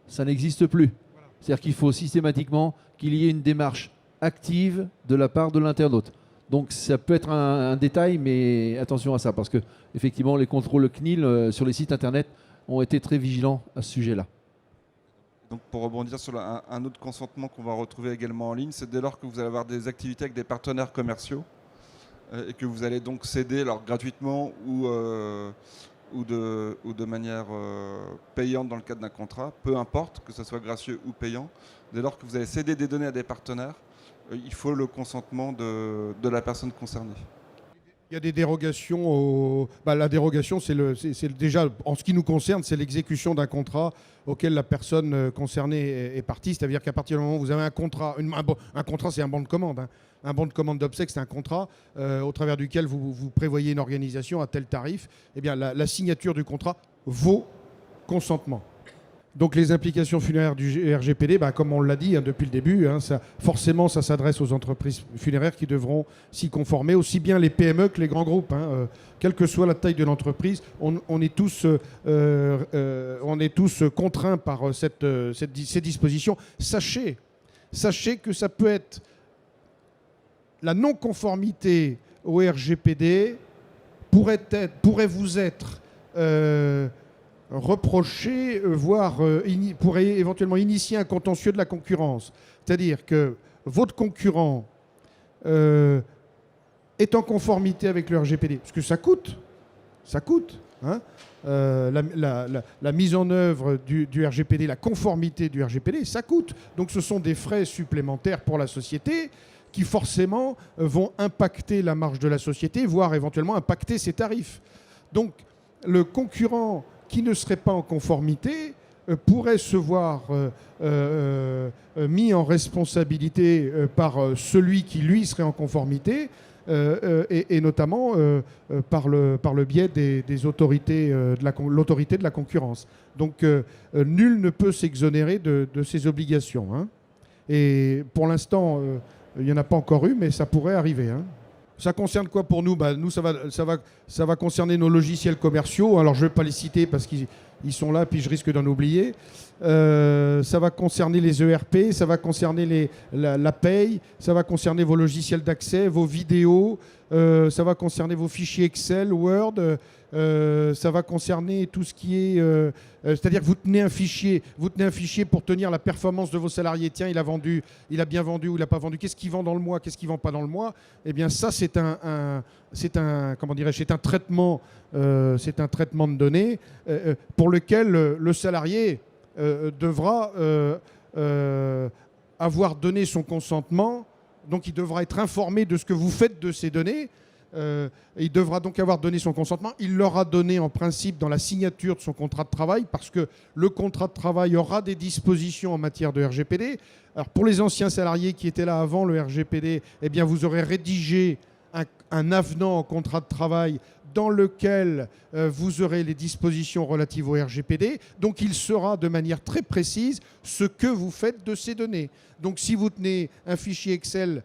ça n'existe plus. Voilà. C'est-à-dire qu'il faut systématiquement qu'il y ait une démarche active de la part de l'internaute. Donc ça peut être un détail, mais attention à ça, parce que effectivement les contrôles CNIL sur les sites internet ont été très vigilants à ce sujet-là. Donc pour rebondir sur un autre consentement qu'on va retrouver également en ligne, c'est dès lors que vous allez avoir des activités avec des partenaires commerciaux et que vous allez donc céder gratuitement ou de manière payante dans le cadre d'un contrat, peu importe que ce soit gracieux ou payant, dès lors que vous allez céder des données à des partenaires, il faut le consentement de la personne concernée. Il y a des dérogations. La dérogation, déjà, en ce qui nous concerne, c'est l'exécution d'un contrat auquel la personne concernée est partie. C'est-à-dire qu'à partir du moment où vous avez un contrat, un contrat, c'est un bon de commande. Hein. Un bon de commande d'obsèques, c'est un contrat au travers duquel vous prévoyez une organisation à tel tarif. Eh bien, la signature du contrat vaut consentement. Donc les implications funéraires du RGPD, comme on l'a dit depuis le début, forcément ça s'adresse aux entreprises funéraires qui devront s'y conformer, aussi bien les PME que les grands groupes. Quelle que soit la taille de l'entreprise, on est tous contraints par ces dispositions. Sachez que ça peut être la non-conformité au RGPD pourrait vous être reprocher, voire pourrait éventuellement initier un contentieux de la concurrence. C'est-à-dire que votre concurrent est en conformité avec le RGPD, parce que ça coûte. Hein, la mise en œuvre du RGPD, la conformité du RGPD, ça coûte. Donc ce sont des frais supplémentaires pour la société qui forcément vont impacter la marge de la société, voire éventuellement impacter ses tarifs. Donc le concurrent qui ne serait pas en conformité pourrait se voir mis en responsabilité par celui qui, lui, serait en conformité, et notamment par le biais des autorités, l'autorité de la concurrence. Donc, nul ne peut s'exonérer de ses obligations. Hein. Et pour l'instant, il n'y en a pas encore eu, mais ça pourrait arriver. Hein. Ça concerne quoi pour nous ? Nous, ça va concerner nos logiciels commerciaux. Alors, je ne vais pas les citer parce qu'ils sont là, puis je risque d'en oublier. Ça va concerner les ERP, ça va concerner la paye, ça va concerner vos logiciels d'accès, vos vidéos, ça va concerner vos fichiers Excel, Word, ça va concerner tout ce qui est... c'est-à-dire que vous tenez un fichier pour tenir la performance de vos salariés. Tiens, il a bien vendu ou il n'a pas vendu. Qu'est-ce qu'il vend dans le mois ? Qu'est-ce qu'il ne vend pas dans le mois ? Eh bien, ça, c'est un traitement de données pour lequel le salarié devra avoir donné son consentement. Donc, il devra être informé de ce que vous faites de ces données. Il devra donc avoir donné son consentement. Il l'aura donné en principe dans la signature de son contrat de travail, parce que le contrat de travail aura des dispositions en matière de RGPD. Alors pour les anciens salariés qui étaient là avant le RGPD, eh bien vous aurez rédigé un avenant au contrat de travail dans lequel vous aurez les dispositions relatives au RGPD. Donc il saura de manière très précise ce que vous faites de ces données. Donc si vous tenez un fichier Excel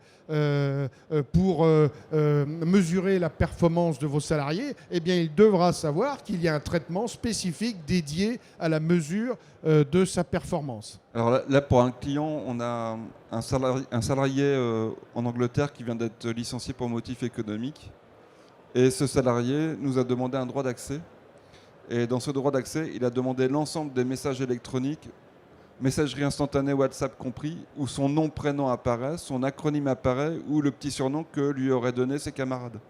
pour mesurer la performance de vos salariés, eh bien il devra savoir qu'il y a un traitement spécifique dédié à la mesure de sa performance. Alors là, pour un client, on a un salarié en Angleterre qui vient d'être licencié pour motif économique. Et ce salarié nous a demandé un droit d'accès. Et dans ce droit d'accès, il a demandé l'ensemble des messages électroniques, messagerie instantanée, WhatsApp compris, où son nom, prénom apparaît, son acronyme apparaît, ou le petit surnom que lui auraient donné ses camarades.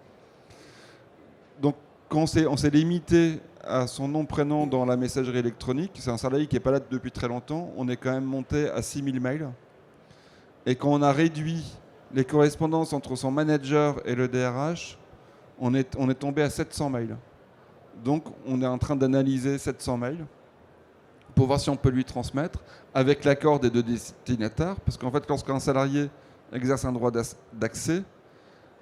Donc, quand on s'est limité à son nom, prénom dans la messagerie électronique, c'est un salarié qui n'est pas là depuis très longtemps, on est quand même monté à 6000 mails. Et quand on a réduit les correspondances entre son manager et le DRH, on est tombé à 700 mails. Donc, on est en train d'analyser 700 mails pour voir si on peut lui transmettre avec l'accord des deux destinataires. Parce qu'en fait, lorsqu'un salarié exerce un droit d'accès,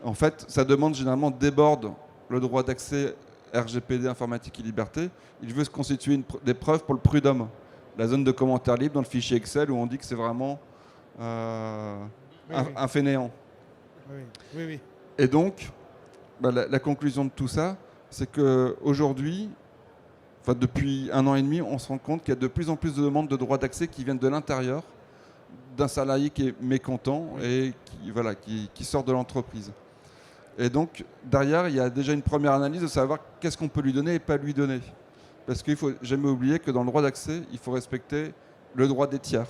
en fait, sa demande généralement déborde le droit d'accès RGPD, informatique et liberté. Il veut se constituer des preuves pour le prud'homme, la zone de commentaires libres dans le fichier Excel où on dit que c'est vraiment un fainéant. Oui. Et donc, la conclusion de tout ça, c'est qu'aujourd'hui, depuis 1 an et demi, on se rend compte qu'il y a de plus en plus de demandes de droits d'accès qui viennent de l'intérieur d'un salarié qui est mécontent et qui sort de l'entreprise. Et donc, derrière, il y a déjà une première analyse de savoir qu'est-ce qu'on peut lui donner et pas lui donner. Parce qu'il ne faut jamais oublier que dans le droit d'accès, il faut respecter le droit des tiers.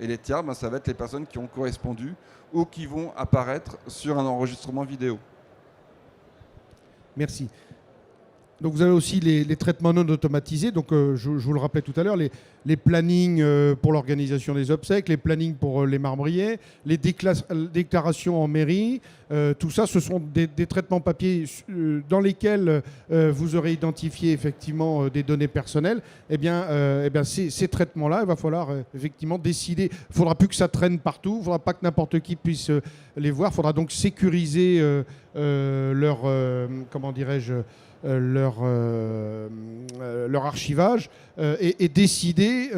Et les tiers, ça va être les personnes qui ont correspondu ou qui vont apparaître sur un enregistrement vidéo. Merci. Donc vous avez aussi les traitements non automatisés. Donc je vous le rappelais tout à l'heure, les plannings pour l'organisation des obsèques, les plannings pour les marbriers, les déclarations en mairie. Tout ça, ce sont des traitements papier dans lesquels vous aurez identifié effectivement des données personnelles. Eh bien, ces traitements-là, il va falloir effectivement décider. Il ne faudra plus que ça traîne partout. Il ne faudra pas que n'importe qui puisse les voir. Il faudra donc sécuriser leur, comment dirais-je, leur archivage et décider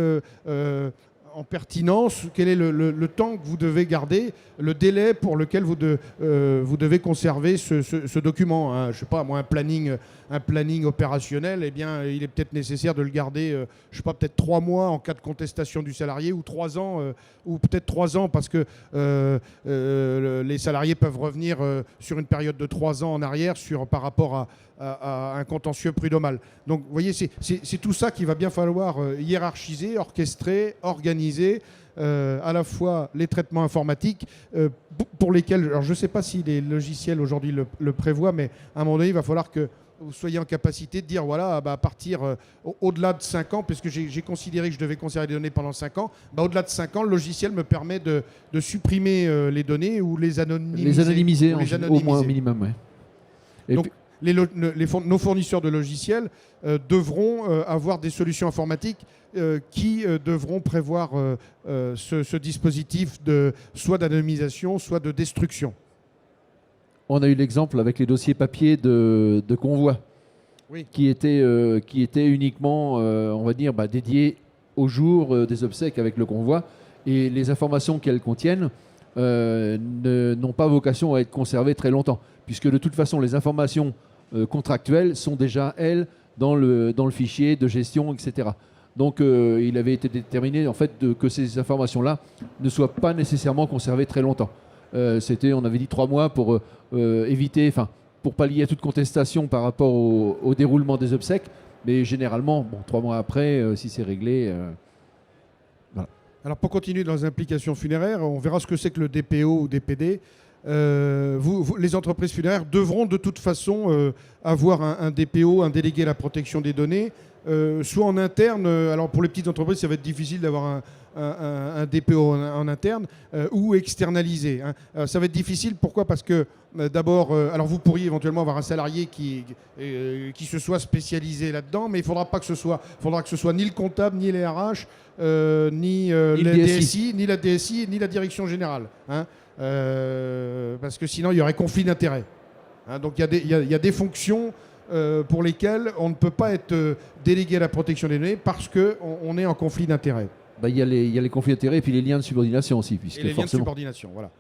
en pertinence quel est le temps que vous devez garder, le délai pour lequel vous devez conserver ce document. Hein. Je ne sais pas, moi, un planning opérationnel, eh bien, il est peut-être nécessaire de le garder, je ne sais pas, peut-être 3 mois en cas de contestation du salarié, ou 3 ans, ou peut-être 3 ans, parce que les salariés peuvent revenir sur une période de 3 ans en arrière par rapport à un contentieux prud'homal. Donc, vous voyez, c'est tout ça qu'il va bien falloir hiérarchiser, orchestrer, organiser, à la fois les traitements informatiques pour lesquels, alors je ne sais pas si les logiciels aujourd'hui le prévoient, mais à un moment donné, il va falloir que vous soyez en capacité de dire, voilà, à partir au-delà de 5 ans, puisque j'ai considéré que je devais conserver les données pendant 5 ans, au-delà de 5 ans, le logiciel me permet de supprimer les données ou les anonymiser. Les anonymiser, au moins au minimum, ouais. Et donc, nos fournisseurs de logiciels devront avoir des solutions informatiques qui devront prévoir ce dispositif soit d'anonymisation, soit de destruction. On a eu l'exemple avec les dossiers papier de convoi, oui, qui étaient uniquement, on va dire, dédiés au jour des obsèques avec le convoi, et les informations qu'elles contiennent n'ont pas vocation à être conservées très longtemps, puisque de toute façon, les informations contractuelles sont déjà, elles, dans le fichier de gestion, etc. Donc, il avait été déterminé en fait, que ces informations-là ne soient pas nécessairement conservées très longtemps. On avait dit 3 mois pour éviter, pour pallier à toute contestation par rapport au déroulement des obsèques, mais généralement, 3 mois après, si c'est réglé, voilà. Alors, pour continuer dans les implications funéraires, on verra ce que c'est que le DPO ou DPD. Les entreprises funéraires devront de toute façon avoir un DPO, un délégué à la protection des données, soit en interne. Alors pour les petites entreprises, ça va être difficile d'avoir un DPO en interne, ou externalisé. Hein. Ça va être difficile, pourquoi ? Parce que d'abord, alors vous pourriez éventuellement avoir un salarié qui se soit spécialisé là-dedans, mais il faudra que ce soit ni le comptable, ni les RH, ni le DSI, ni la DSI, ni la direction générale. Hein. Parce que sinon il y aurait conflit d'intérêts. Hein, donc il y a des fonctions pour lesquelles on ne peut pas être délégué à la protection des données parce qu'on est en conflit d'intérêts. Il y a les conflits d'intérêts et puis les liens de subordination aussi. Et les liens de subordination, voilà.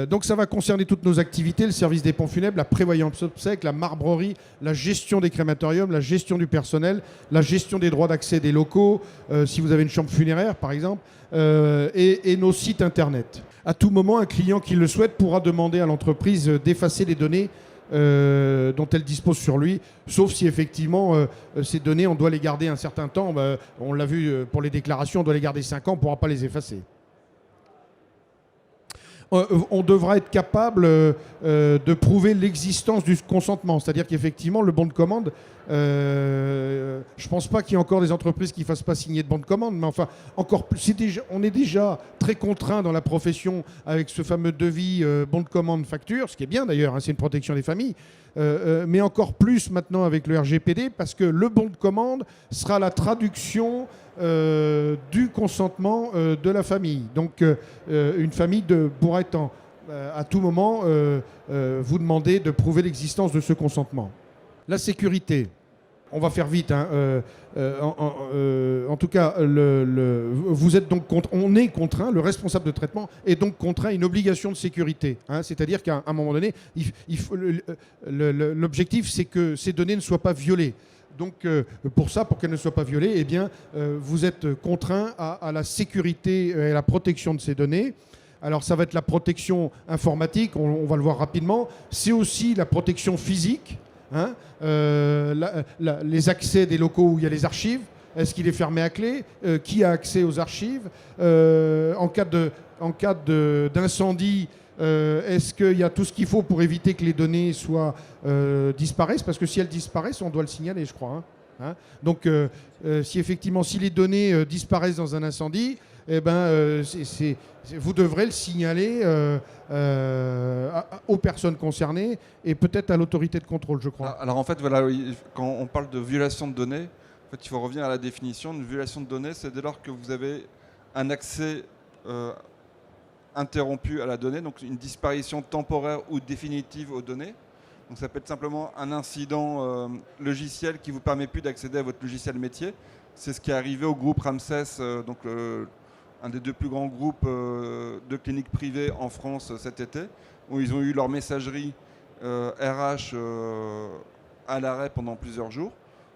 Donc ça va concerner toutes nos activités, le service des pompes funèbres, la prévoyance obsèques, la marbrerie, la gestion des crématoriums, la gestion du personnel, la gestion des droits d'accès des locaux, si vous avez une chambre funéraire par exemple, et nos sites internet. À tout moment, un client qui le souhaite pourra demander à l'entreprise d'effacer les données dont elle dispose sur lui, sauf si effectivement ces données, on doit les garder un certain temps. On l'a vu pour les déclarations, on doit les garder 5 ans, on ne pourra pas les effacer. On devra être capable de prouver l'existence du consentement. C'est-à-dire qu'effectivement, le bon de commande, je ne pense pas qu'il y ait encore des entreprises qui ne fassent pas signer de bon de commande, mais enfin, encore plus, on est déjà très contraint dans la profession avec ce fameux devis bon de commande facture, ce qui est bien d'ailleurs, hein, c'est une protection des familles, mais encore plus maintenant avec le RGPD, parce que le bon de commande sera la traduction du consentement de la famille. Donc une famille pourra être à tout moment vous demander de prouver l'existence de ce consentement. La sécurité, on va faire vite. Hein, en tout cas, vous êtes donc on est contraint, le responsable de traitement est donc contraint à une obligation de sécurité. Hein, c'est-à-dire qu'à un moment donné, l'objectif, c'est que ces données ne soient pas violées. Donc pour qu'elles ne soient pas violées, eh bien, vous êtes contraint à la sécurité et à la protection de ces données. Alors ça va être la protection informatique, on va le voir rapidement. C'est aussi la protection physique, hein, les accès des locaux où il y a les archives. Est-ce qu'il est fermé à clé ? Qui a accès aux archives ? En cas d'incendie, Est-ce qu'il y a tout ce qu'il faut pour éviter que les données disparaissent? Parce que si elles disparaissent, on doit le signaler, je crois. Donc, si les données disparaissent dans un incendie, vous devrez le signaler aux personnes concernées et peut-être à l'autorité de contrôle, je crois. Alors en fait, voilà, quand on parle de violation de données, en fait, il faut revenir à la définition. Une violation de données, c'est dès lors que vous avez un accès interrompu à la donnée, donc une disparition temporaire ou définitive aux données. Donc ça peut être simplement un incident logiciel qui ne vous permet plus d'accéder à votre logiciel métier. C'est ce qui est arrivé au groupe Ramsès, un des 2 plus grands groupes de cliniques privées en France cet été, où ils ont eu leur messagerie RH à l'arrêt pendant plusieurs jours,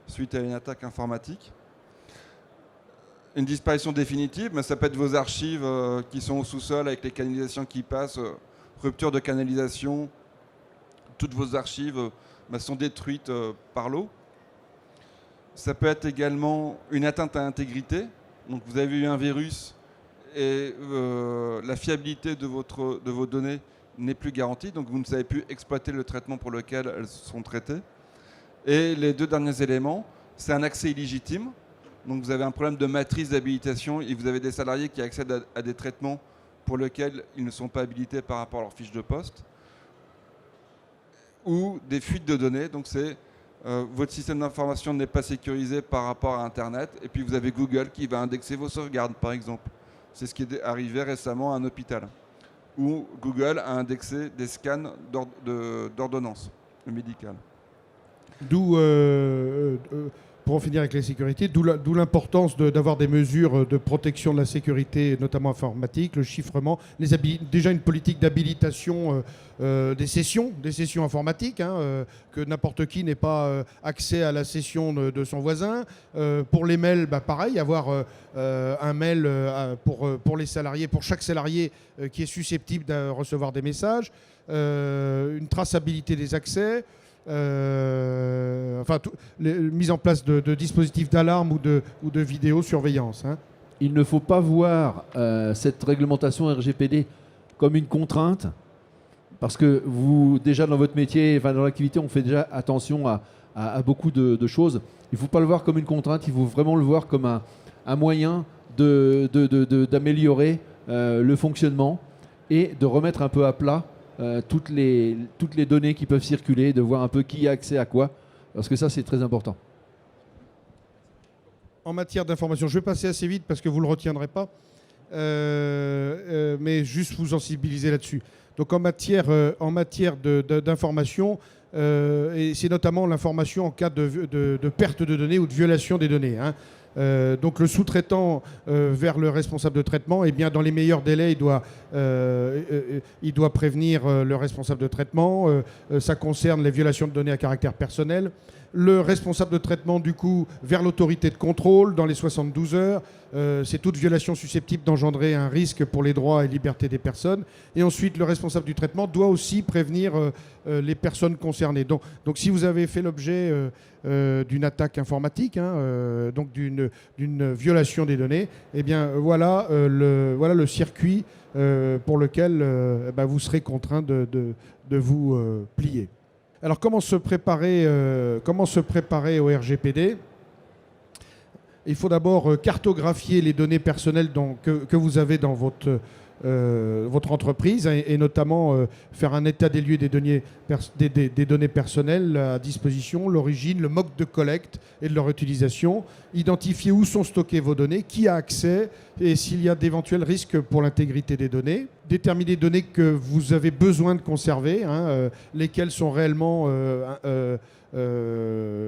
suite à une attaque informatique. Une disparition définitive, mais ça peut être vos archives qui sont au sous-sol avec les canalisations qui passent, rupture de canalisation, toutes vos archives sont détruites par l'eau. Ça peut être également une atteinte à l'intégrité. Donc vous avez eu un virus et la fiabilité de vos données n'est plus garantie, donc vous ne savez plus exploiter le traitement pour lequel elles sont traitées. Et les 2 derniers éléments, c'est un accès illégitime. Donc vous avez un problème de matrice d'habilitation et vous avez des salariés qui accèdent à des traitements pour lesquels ils ne sont pas habilités par rapport à leur fiche de poste. Ou des fuites de données, donc c'est votre système d'information n'est pas sécurisé par rapport à Internet, et puis vous avez Google qui va indexer vos sauvegardes, par exemple. C'est ce qui est arrivé récemment à un hôpital, où Google a indexé des scans d'ordonnance médicale. D'où, pour en finir avec la sécurité, d'où l'importance d'avoir des mesures de protection de la sécurité, notamment informatique, le chiffrement, déjà une politique d'habilitation des sessions informatiques, que n'importe qui n'ait pas accès à la session de son voisin. Pour les mails, pareil, avoir un mail pour les salariés, pour chaque salarié qui est susceptible de recevoir des messages, une traçabilité des accès. Mise en place de dispositifs d'alarme ou de vidéosurveillance. Il ne faut pas voir cette réglementation RGPD comme une contrainte, parce que vous, déjà dans votre métier, dans l'activité, on fait déjà attention à beaucoup de choses. Il ne faut pas le voir comme une contrainte, il faut vraiment le voir comme un moyen d'améliorer le fonctionnement et de remettre un peu à plat toutes les données qui peuvent circuler, de voir un peu qui a accès à quoi, parce que ça c'est très important. En matière d'information, je vais passer assez vite parce que vous ne le retiendrez pas, mais juste vous sensibiliser là-dessus. Donc en matière d'information, et c'est notamment l'information en cas de perte de données ou de violation des données. Donc le sous-traitant vers le responsable de traitement, dans les meilleurs délais, il doit prévenir le responsable de traitement. Ça concerne les violations de données à caractère personnel. Le responsable de traitement, du coup, vers l'autorité de contrôle dans les 72 heures. C'est toute violation susceptible d'engendrer un risque pour les droits et libertés des personnes. Et ensuite, le responsable du traitement doit aussi prévenir les personnes concernées. Donc si vous avez fait l'objet d'une attaque informatique, donc d'une violation des données, voilà le circuit pour lequel vous serez contraint de vous plier. Alors comment se préparer au RGPD ? Il faut d'abord cartographier les données personnelles que vous avez dans votre entreprise et notamment faire un état des lieux des données personnelles à disposition, l'origine, le mode de collecte et de leur utilisation, identifier où sont stockées vos données, qui a accès et s'il y a d'éventuels risques pour l'intégrité des données, déterminer les données que vous avez besoin de conserver, lesquelles sont réellement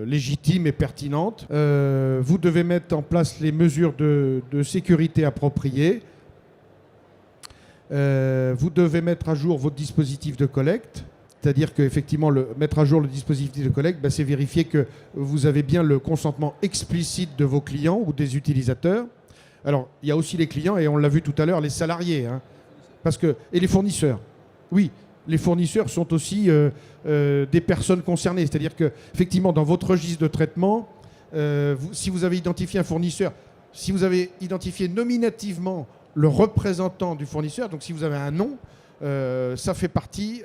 légitimes et pertinentes. Vous devez mettre en place les mesures de sécurité appropriées. Vous devez mettre à jour votre dispositif de collecte, c'est-à-dire qu'effectivement, mettre à jour le dispositif de collecte, c'est vérifier que vous avez bien le consentement explicite de vos clients ou des utilisateurs. Alors, il y a aussi les clients, et on l'a vu tout à l'heure, les salariés, et les fournisseurs. Oui, les fournisseurs sont aussi des personnes concernées, c'est-à-dire qu'effectivement, dans votre registre de traitement, si vous avez identifié un fournisseur, si vous avez identifié nominativement le représentant du fournisseur, donc si vous avez un nom, ça fait partie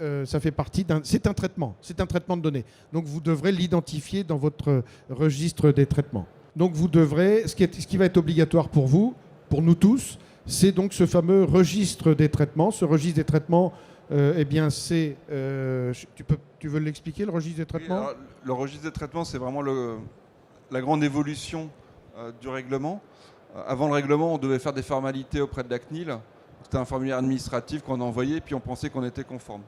c'est un traitement de données. Donc vous devrez l'identifier dans votre registre des traitements. Donc vous devrez, ce qui va être obligatoire pour vous, pour nous tous, c'est donc ce fameux registre des traitements. Ce registre des traitements, eh bien c'est, tu veux l'expliquer, le registre des traitements? Oui, alors, le registre des traitements, c'est vraiment la grande évolution du règlement. Avant le règlement, on devait faire des formalités auprès de la CNIL. C'était un formulaire administratif qu'on envoyait, puis on pensait qu'on était conforme.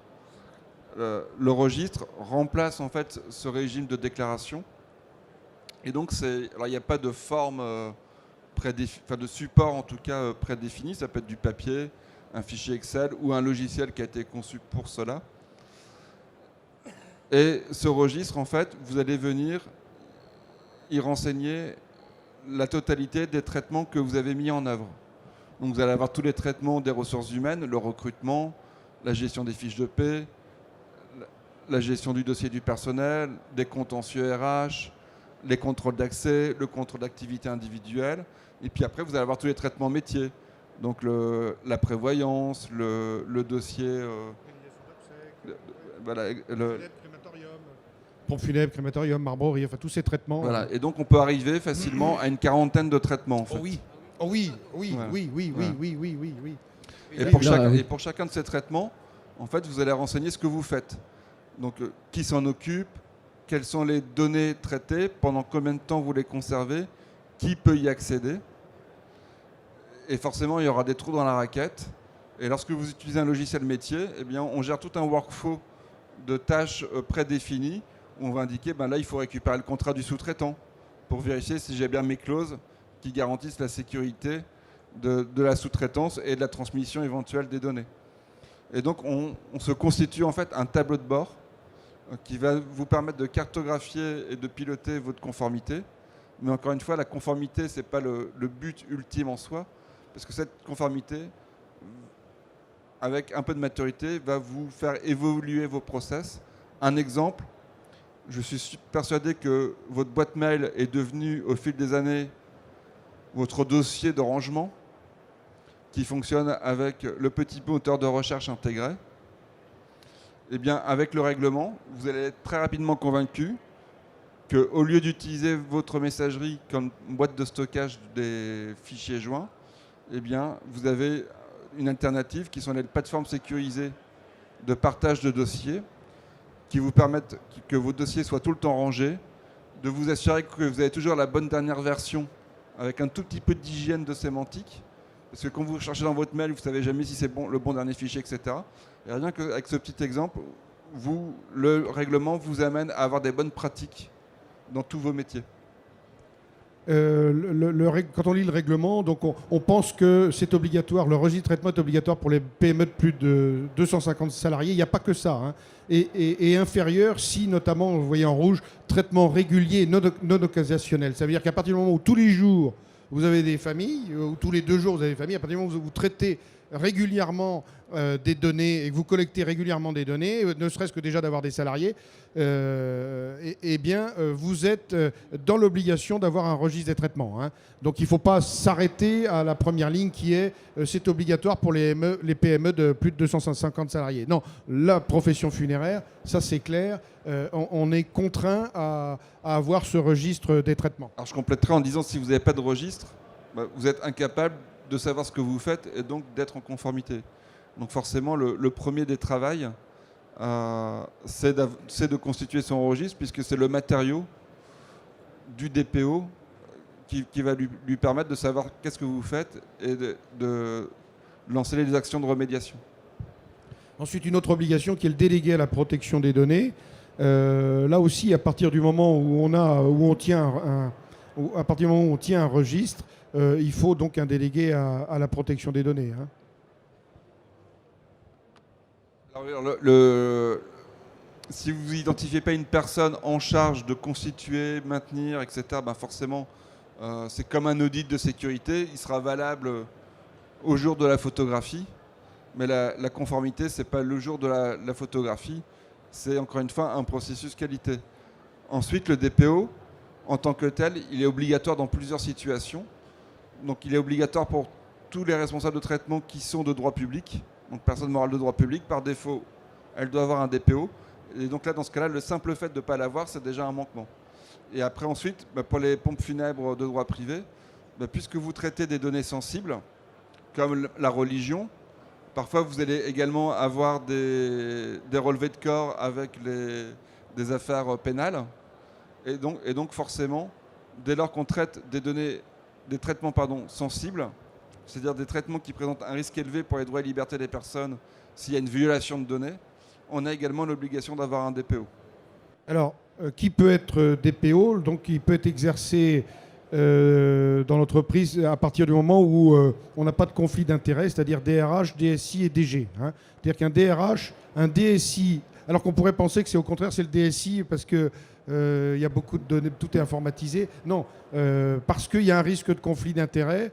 Le registre remplace en fait ce régime de déclaration. Et donc, alors il n'y a pas de forme de support en tout cas prédéfini. Ça peut être du papier, un fichier Excel ou un logiciel qui a été conçu pour cela. Et ce registre, en fait, vous allez venir y renseigner la totalité des traitements que vous avez mis en œuvre. Donc vous allez avoir tous les traitements des ressources humaines, le recrutement, la gestion des fiches de paie, la gestion du dossier du personnel, des contentieux RH, les contrôles d'accès, le contrôle d'activité individuelle. Et puis après, vous allez avoir tous les traitements métiers. Donc la prévoyance, le dossier... Pompe funèbre, crématorium, marbrerie, enfin tous ces traitements. Voilà. Et donc on peut arriver facilement à une quarantaine de traitements. En fait. Oh oui, Voilà. oui. Et pour chacun de ces traitements, en fait, vous allez renseigner ce que vous faites. Donc qui s'en occupe, quelles sont les données traitées, pendant combien de temps vous les conservez, qui peut y accéder. Et forcément, il y aura des trous dans la raquette. Et lorsque vous utilisez un logiciel métier, eh bien, on gère tout un workflow de tâches prédéfinies où on va indiquer, là, il faut récupérer le contrat du sous-traitant pour vérifier si j'ai bien mes clauses qui garantissent la sécurité de la sous-traitance et de la transmission éventuelle des données. Et donc, on se constitue en fait un tableau de bord qui va vous permettre de cartographier et de piloter votre conformité. Mais encore une fois, la conformité, ce n'est pas le but ultime en soi, parce que cette conformité, avec un peu de maturité, va vous faire évoluer vos process. Un exemple, je suis persuadé que votre boîte mail est devenue, au fil des années, votre dossier de rangement, qui fonctionne avec le petit moteur de recherche intégré. Eh bien, avec le règlement, vous allez être très rapidement convaincu qu'au lieu d'utiliser votre messagerie comme boîte de stockage des fichiers joints, eh bien, vous avez une alternative qui sont les plateformes sécurisées de partage de dossiers qui vous permettent que vos dossiers soient tout le temps rangés, de vous assurer que vous avez toujours la bonne dernière version avec un tout petit peu d'hygiène de sémantique. Parce que quand vous cherchez dans votre mail, vous ne savez jamais si c'est le bon dernier fichier, etc. Et rien qu'avec ce petit exemple, le règlement vous amène à avoir des bonnes pratiques dans tous vos métiers. Quand on lit le règlement, donc on pense que c'est obligatoire, le registre de traitement est obligatoire pour les PME de plus de 250 salariés. Il n'y a pas que ça. Hein. Et inférieur si, notamment, vous voyez en rouge, traitement régulier non occasionnel. Ça veut dire qu'à partir du moment où tous les jours, vous avez des familles, ou tous les 2 jours, vous avez des familles, à partir du moment où vous traitez régulièrement des données et que vous collectez régulièrement des données, ne serait-ce que déjà d'avoir des salariés, eh bien, vous êtes dans l'obligation d'avoir un registre des traitements. Hein. Donc il ne faut pas s'arrêter à la première ligne qui est c'est obligatoire pour les PME de plus de 250 salariés. Non, la profession funéraire, ça c'est clair, on est contraint à avoir ce registre des traitements. Alors je compléterai en disant si vous n'avez pas de registre, vous êtes incapable de savoir ce que vous faites et donc d'être en conformité. Donc forcément, le premier des travails, c'est de constituer son registre, puisque c'est le matériau du DPO qui va lui permettre de savoir qu'est-ce que vous faites et de lancer les actions de remédiation. Ensuite, une autre obligation qui est le délégué à la protection des données. Là aussi, à partir du moment où on tient un registre, il faut donc un délégué à la protection des données. Hein. Alors, si vous n'identifiez pas une personne en charge de constituer, maintenir, etc., forcément, c'est comme un audit de sécurité. Il sera valable au jour de la photographie. Mais la conformité, ce n'est pas le jour de la photographie. C'est encore une fois un processus qualité. Ensuite, le DPO, en tant que tel, il est obligatoire dans plusieurs situations. Donc il est obligatoire pour tous les responsables de traitement qui sont de droit public. donc personne morale de droit public, par défaut, elle doit avoir un DPO. Et donc là, dans ce cas-là, le simple fait de ne pas l'avoir, c'est déjà un manquement. Et après, ensuite, pour les pompes funèbres de droit privé, puisque vous traitez des données sensibles, comme la religion, parfois vous allez également avoir des relevés de corps avec des affaires pénales. Et donc forcément, dès lors qu'on traite des traitements sensibles, c'est-à-dire des traitements qui présentent un risque élevé pour les droits et libertés des personnes s'il y a une violation de données, on a également l'obligation d'avoir un DPO. Alors, qui peut être DPO? Donc, il peut être exercé dans l'entreprise à partir du moment où on n'a pas de conflit d'intérêts, c'est-à-dire DRH, DSI et DG. C'est-à-dire qu'un DRH, un DSI, alors qu'on pourrait penser que c'est au contraire, c'est le DSI parce que il y a beaucoup de données, tout est informatisé. Non, parce qu'il y a un risque de conflit d'intérêts.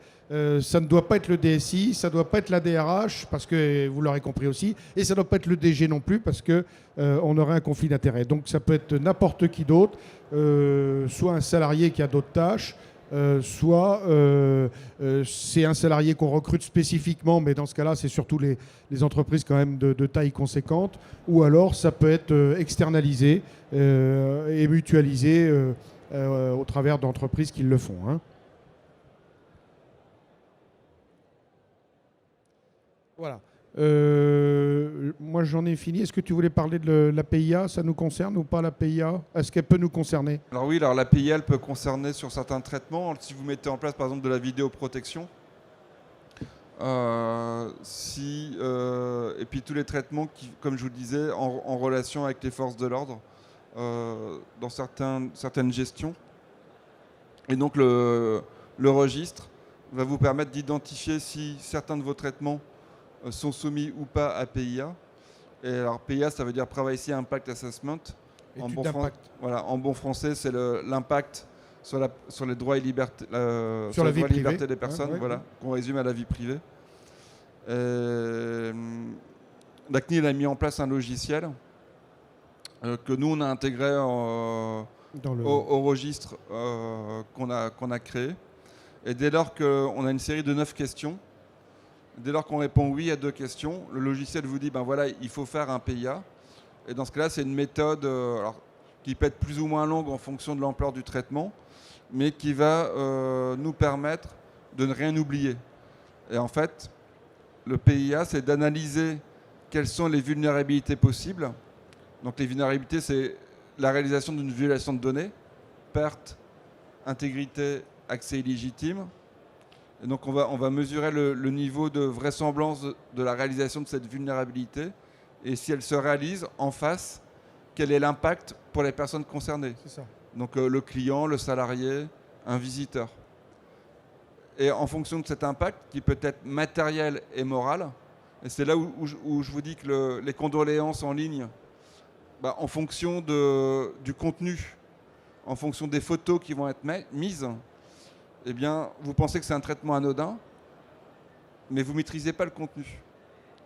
Ça ne doit pas être le DSI, ça ne doit pas être la DRH, parce que vous l'aurez compris aussi, et ça ne doit pas être le DG non plus, parce qu'on aurait un conflit d'intérêts. Donc ça peut être n'importe qui d'autre, soit un salarié qui a d'autres tâches, soit c'est un salarié qu'on recrute spécifiquement, mais dans ce cas-là, c'est surtout les entreprises quand même de taille conséquente, ou alors ça peut être externalisé et mutualisé au travers d'entreprises qui le font. Voilà. Moi, j'en ai fini. Est-ce que tu voulais parler de la PIA? Ça nous concerne ou pas, la PIA? Est-ce qu'elle peut nous concerner? Alors oui, la PIA, elle peut concerner sur certains traitements. Si vous mettez en place, par exemple, de la vidéoprotection, et puis tous les traitements qui, comme je vous le disais, en relation avec les forces de l'ordre, dans certaines gestions. Et donc, le registre va vous permettre d'identifier si certains de vos traitements sont soumis ou pas à PIA. Et alors PIA, ça veut dire Privacy Impact Assessment. En bon français, c'est l'impact sur les droits et libertés, sur la vie privée. Liberté des personnes, qu'on résume à la vie privée. La CNIL a mis en place un logiciel que nous, on a intégré au registre qu'on a créé. Et dès lors qu'on a une série de 9 questions, dès lors qu'on répond oui à 2 questions, le logiciel vous dit il faut faire un PIA. Et dans ce cas-là, c'est une méthode qui peut être plus ou moins longue en fonction de l'ampleur du traitement, mais qui va nous permettre de ne rien oublier. Et en fait, le PIA, c'est d'analyser quelles sont les vulnérabilités possibles. Donc les vulnérabilités, c'est la réalisation d'une violation de données, perte, intégrité, accès illégitime. Et donc on va mesurer le niveau de vraisemblance de la réalisation de cette vulnérabilité. Et si elle se réalise en face, quel est l'impact pour les personnes concernées? C'est ça. Donc le client, le salarié, un visiteur. Et en fonction de cet impact, qui peut être matériel et moral, et c'est là où je vous dis que les condoléances en ligne, en fonction du contenu, en fonction des photos qui vont être mises, eh bien, vous pensez que c'est un traitement anodin, mais vous ne maîtrisez pas le contenu.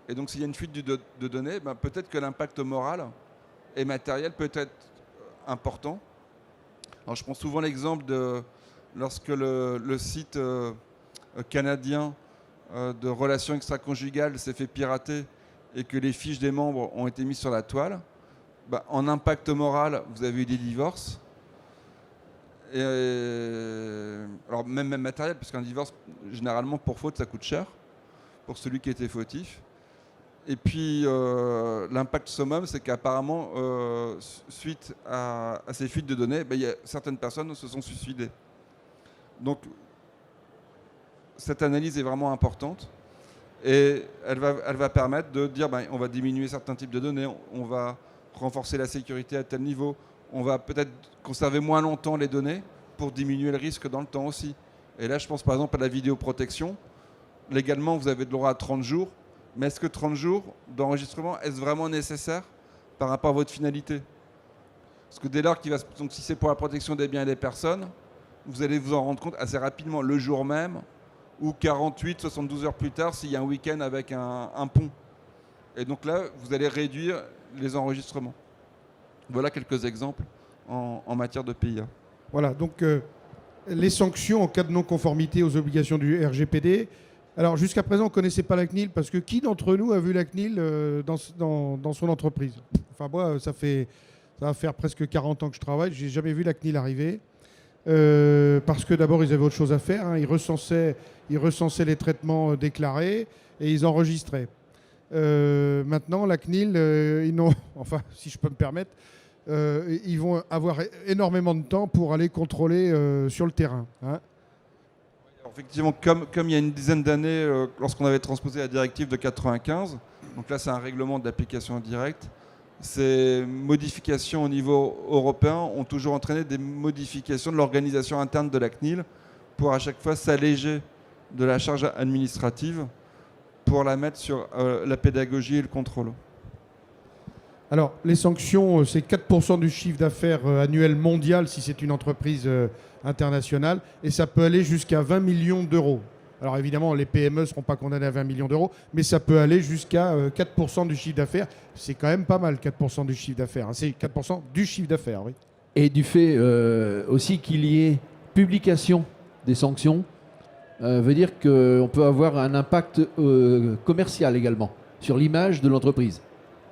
Et donc, s'il y a une fuite de données, peut-être que l'impact moral et matériel peut être important. Alors, je prends souvent l'exemple de lorsque le site canadien de relations extra-conjugales s'est fait pirater et que les fiches des membres ont été mises sur la toile. En impact moral, vous avez eu des divorces. Alors même matériel, parce qu'un divorce, généralement, pour faute, ça coûte cher, pour celui qui était fautif. Et puis, l'impact summum, c'est qu'apparemment, suite à ces fuites de données, certaines personnes se sont suicidées. Donc, cette analyse est vraiment importante. Et elle va permettre de dire, on va diminuer certains types de données, on va renforcer la sécurité à tel niveau, on va peut-être conserver moins longtemps les données pour diminuer le risque dans le temps aussi. Et là, je pense par exemple à la vidéoprotection. Légalement, vous avez le droit à 30 jours. Mais est-ce que 30 jours d'enregistrement, est-ce vraiment nécessaire par rapport à votre finalité? Parce que dès lors donc si c'est pour la protection des biens et des personnes, vous allez vous en rendre compte assez rapidement, le jour même, ou 48, 72 heures plus tard, s'il y a un week-end avec un pont. Et donc là, vous allez réduire les enregistrements. Voilà quelques exemples en matière de PIA. Voilà, donc les sanctions en cas de non-conformité aux obligations du RGPD, Alors jusqu'à présent, on ne connaissait pas la CNIL parce que qui d'entre nous a vu la CNIL dans son entreprise? Enfin moi, ça va faire presque 40 ans que je travaille, j'ai jamais vu la CNIL arriver. Parce que d'abord, ils avaient autre chose à faire, hein. Ils recensaient les traitements déclarés et ils enregistraient. Maintenant, la CNIL, enfin, si je peux me permettre, ils vont avoir énormément de temps pour aller contrôler sur le terrain, hein. Alors, effectivement, comme il y a une dizaine d'années, lorsqu'on avait transposé la directive de 95, donc là c'est un règlement d'application directe, ces modifications au niveau européen ont toujours entraîné des modifications de l'organisation interne de la CNIL pour à chaque fois s'alléger de la charge administrative pour la mettre sur la pédagogie et le contrôle. Alors, les sanctions, c'est 4% du chiffre d'affaires annuel mondial si c'est une entreprise internationale, et ça peut aller jusqu'à 20 millions d'euros. Alors évidemment, les PME ne seront pas condamnées à 20 millions d'euros, mais ça peut aller jusqu'à 4% du chiffre d'affaires. C'est quand même pas mal, 4% du chiffre d'affaires, hein. C'est 4% du chiffre d'affaires, oui. Et du fait aussi qu'il y ait publication des sanctions, veut dire qu'on peut avoir un impact commercial également sur l'image de l'entreprise.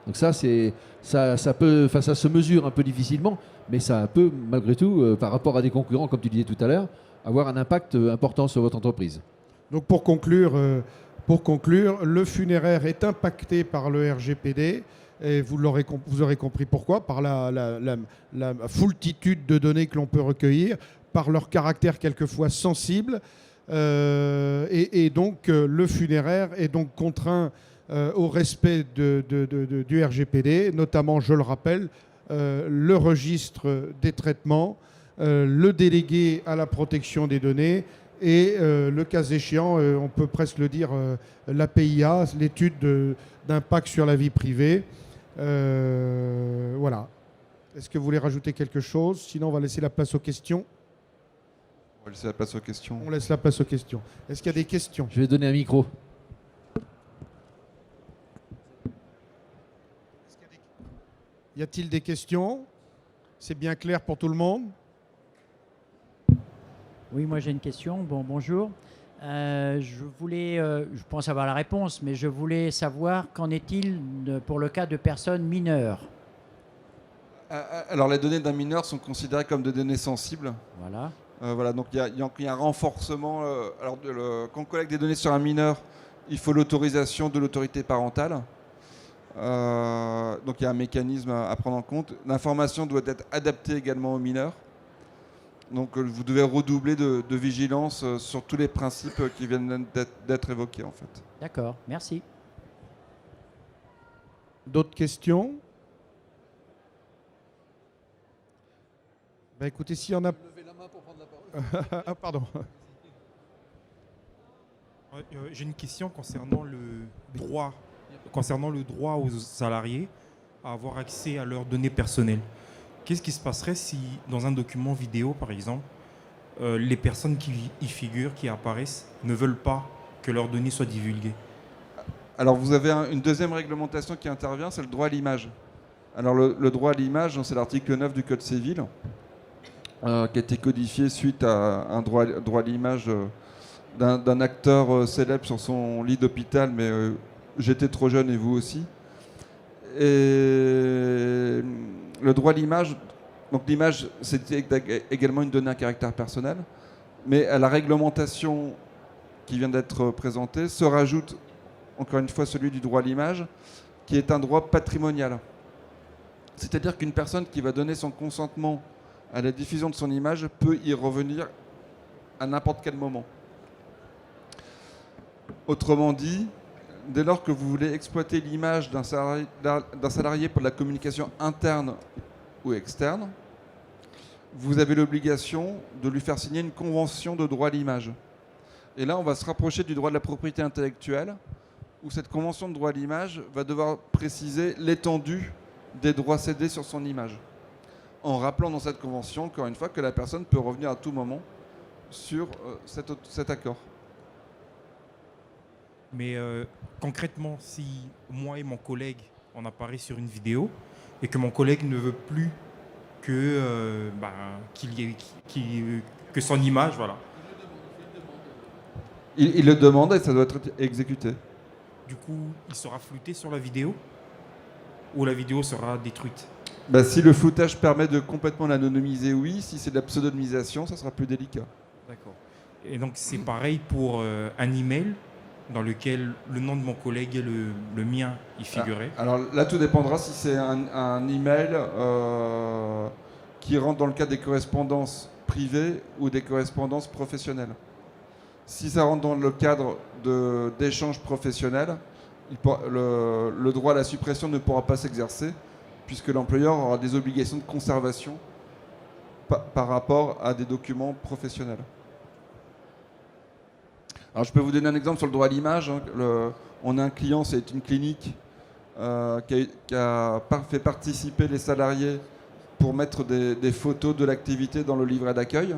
Donc ça se mesure un peu difficilement, mais ça peut malgré tout, par rapport à des concurrents, comme tu disais tout à l'heure, avoir un impact important sur votre entreprise. Donc pour conclure, le funéraire est impacté par le RGPD, et vous aurez compris pourquoi, par la foultitude de données que l'on peut recueillir, par leur caractère quelquefois sensible, et donc le funéraire est donc contraint au respect du RGPD, notamment, je le rappelle, le registre des traitements, le délégué à la protection des données et le cas échéant, on peut presque le dire, l'APIA, l'étude d'impact sur la vie privée. Voilà. Est-ce que vous voulez rajouter quelque chose? Sinon, on va laisser la place aux questions. On va laisser la place aux questions. On laisse la place aux questions. Est-ce qu'il y a des questions? Je vais donner un micro. Y a-t-il des questions? C'est bien clair pour tout le monde? Oui, moi j'ai une question. Bonjour. Je pense avoir la réponse, mais je voulais savoir qu'en est-il pour le cas de personnes mineures? Alors les données d'un mineur sont considérées comme des données sensibles. Voilà. Voilà, donc il y a un renforcement. Alors quand on collecte des données sur un mineur, il faut l'autorisation de l'autorité parentale. Donc il y a un mécanisme à prendre en compte. L'information doit être adaptée également aux mineurs. Donc vous devez redoubler de vigilance sur tous les principes qui viennent d'être évoqués en fait. D'accord, merci. D'autres questions? Ben écoutez, s'il y en a... Levez la main pour prendre la parole. Ah, pardon. J'ai une question concernant le droit aux salariés à avoir accès à leurs données personnelles. Qu'est-ce qui se passerait si, dans un document vidéo, par exemple, les personnes qui y figurent, qui apparaissent, ne veulent pas que leurs données soient divulguées? Alors vous avez une deuxième réglementation qui intervient, c'est le droit à l'image. Alors le droit à l'image, c'est l'article 9 du Code civil, qui a été codifié suite à un droit à l'image d'un acteur célèbre sur son lit d'hôpital, mais j'étais trop jeune et vous aussi. Et le droit à l'image, donc l'image, c'est également une donnée à caractère personnel, mais à la réglementation qui vient d'être présentée se rajoute encore une fois celui du droit à l'image, qui est un droit patrimonial. C'est-à-dire qu'une personne qui va donner son consentement à la diffusion de son image peut y revenir à n'importe quel moment. Autrement dit, dès lors que vous voulez exploiter l'image d'un salarié pour la communication interne ou externe, vous avez l'obligation de lui faire signer une convention de droit à l'image. Et là, on va se rapprocher du droit de la propriété intellectuelle, où cette convention de droit à l'image va devoir préciser l'étendue des droits cédés sur son image, en rappelant dans cette convention, encore une fois, que la personne peut revenir à tout moment sur cet accord. Mais concrètement, si moi et mon collègue, on apparaît sur une vidéo et que mon collègue ne veut plus que son image, voilà. Il le demande et ça doit être exécuté. Du coup, il sera flouté sur la vidéo ou la vidéo sera détruite? Bah, si le floutage permet de complètement l'anonymiser, oui. Si c'est de la pseudonymisation, ça sera plus délicat. D'accord. Et donc c'est pareil pour un email dans lequel le nom de mon collègue et le mien y figuraient. Alors là, tout dépendra si c'est un email qui rentre dans le cadre des correspondances privées ou des correspondances professionnelles. Si ça rentre dans le cadre d'échanges professionnels, le droit à la suppression ne pourra pas s'exercer puisque l'employeur aura des obligations de conservation par rapport à des documents professionnels. Alors je peux vous donner un exemple sur le droit à l'image. On a un client, c'est une clinique qui a fait participer les salariés pour mettre des photos de l'activité dans le livret d'accueil.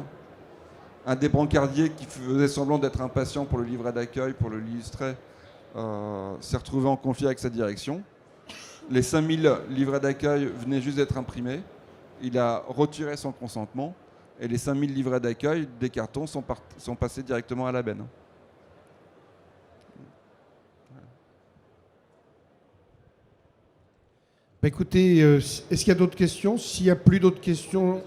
Un des brancardiers qui faisait semblant d'être un patient pour le livret d'accueil, pour le l'illustrer, s'est retrouvé en conflit avec sa direction. Les 5000 livrets d'accueil venaient juste d'être imprimés. Il a retiré son consentement et les 5000 livrets d'accueil des cartons sont passés directement à la benne. Bah, écoutez, est-ce qu'il y a d'autres questions? S'il n'y a plus d'autres questions...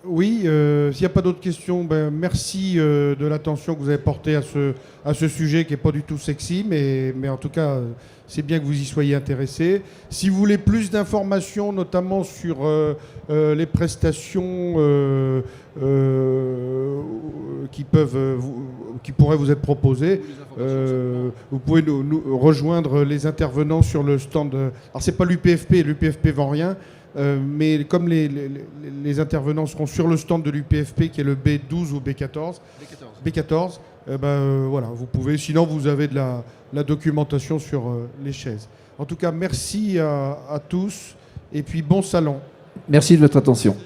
Oui, s'il n'y a pas d'autres questions, ben, merci de l'attention que vous avez portée à ce sujet qui n'est pas du tout sexy, mais en tout cas, c'est bien que vous y soyez intéressés. Si vous voulez plus d'informations, notamment sur les prestations qui pourraient vous être proposées, vous pouvez nous rejoindre les intervenants sur le stand. Alors, ce n'est pas l'UPFP vend rien. Mais comme les intervenants seront sur le stand de l'UPFP qui est le B12 ou B14, voilà, vous pouvez. Sinon, vous avez de la documentation sur les chaises. En tout cas, merci à tous et puis bon salon. Merci de votre attention.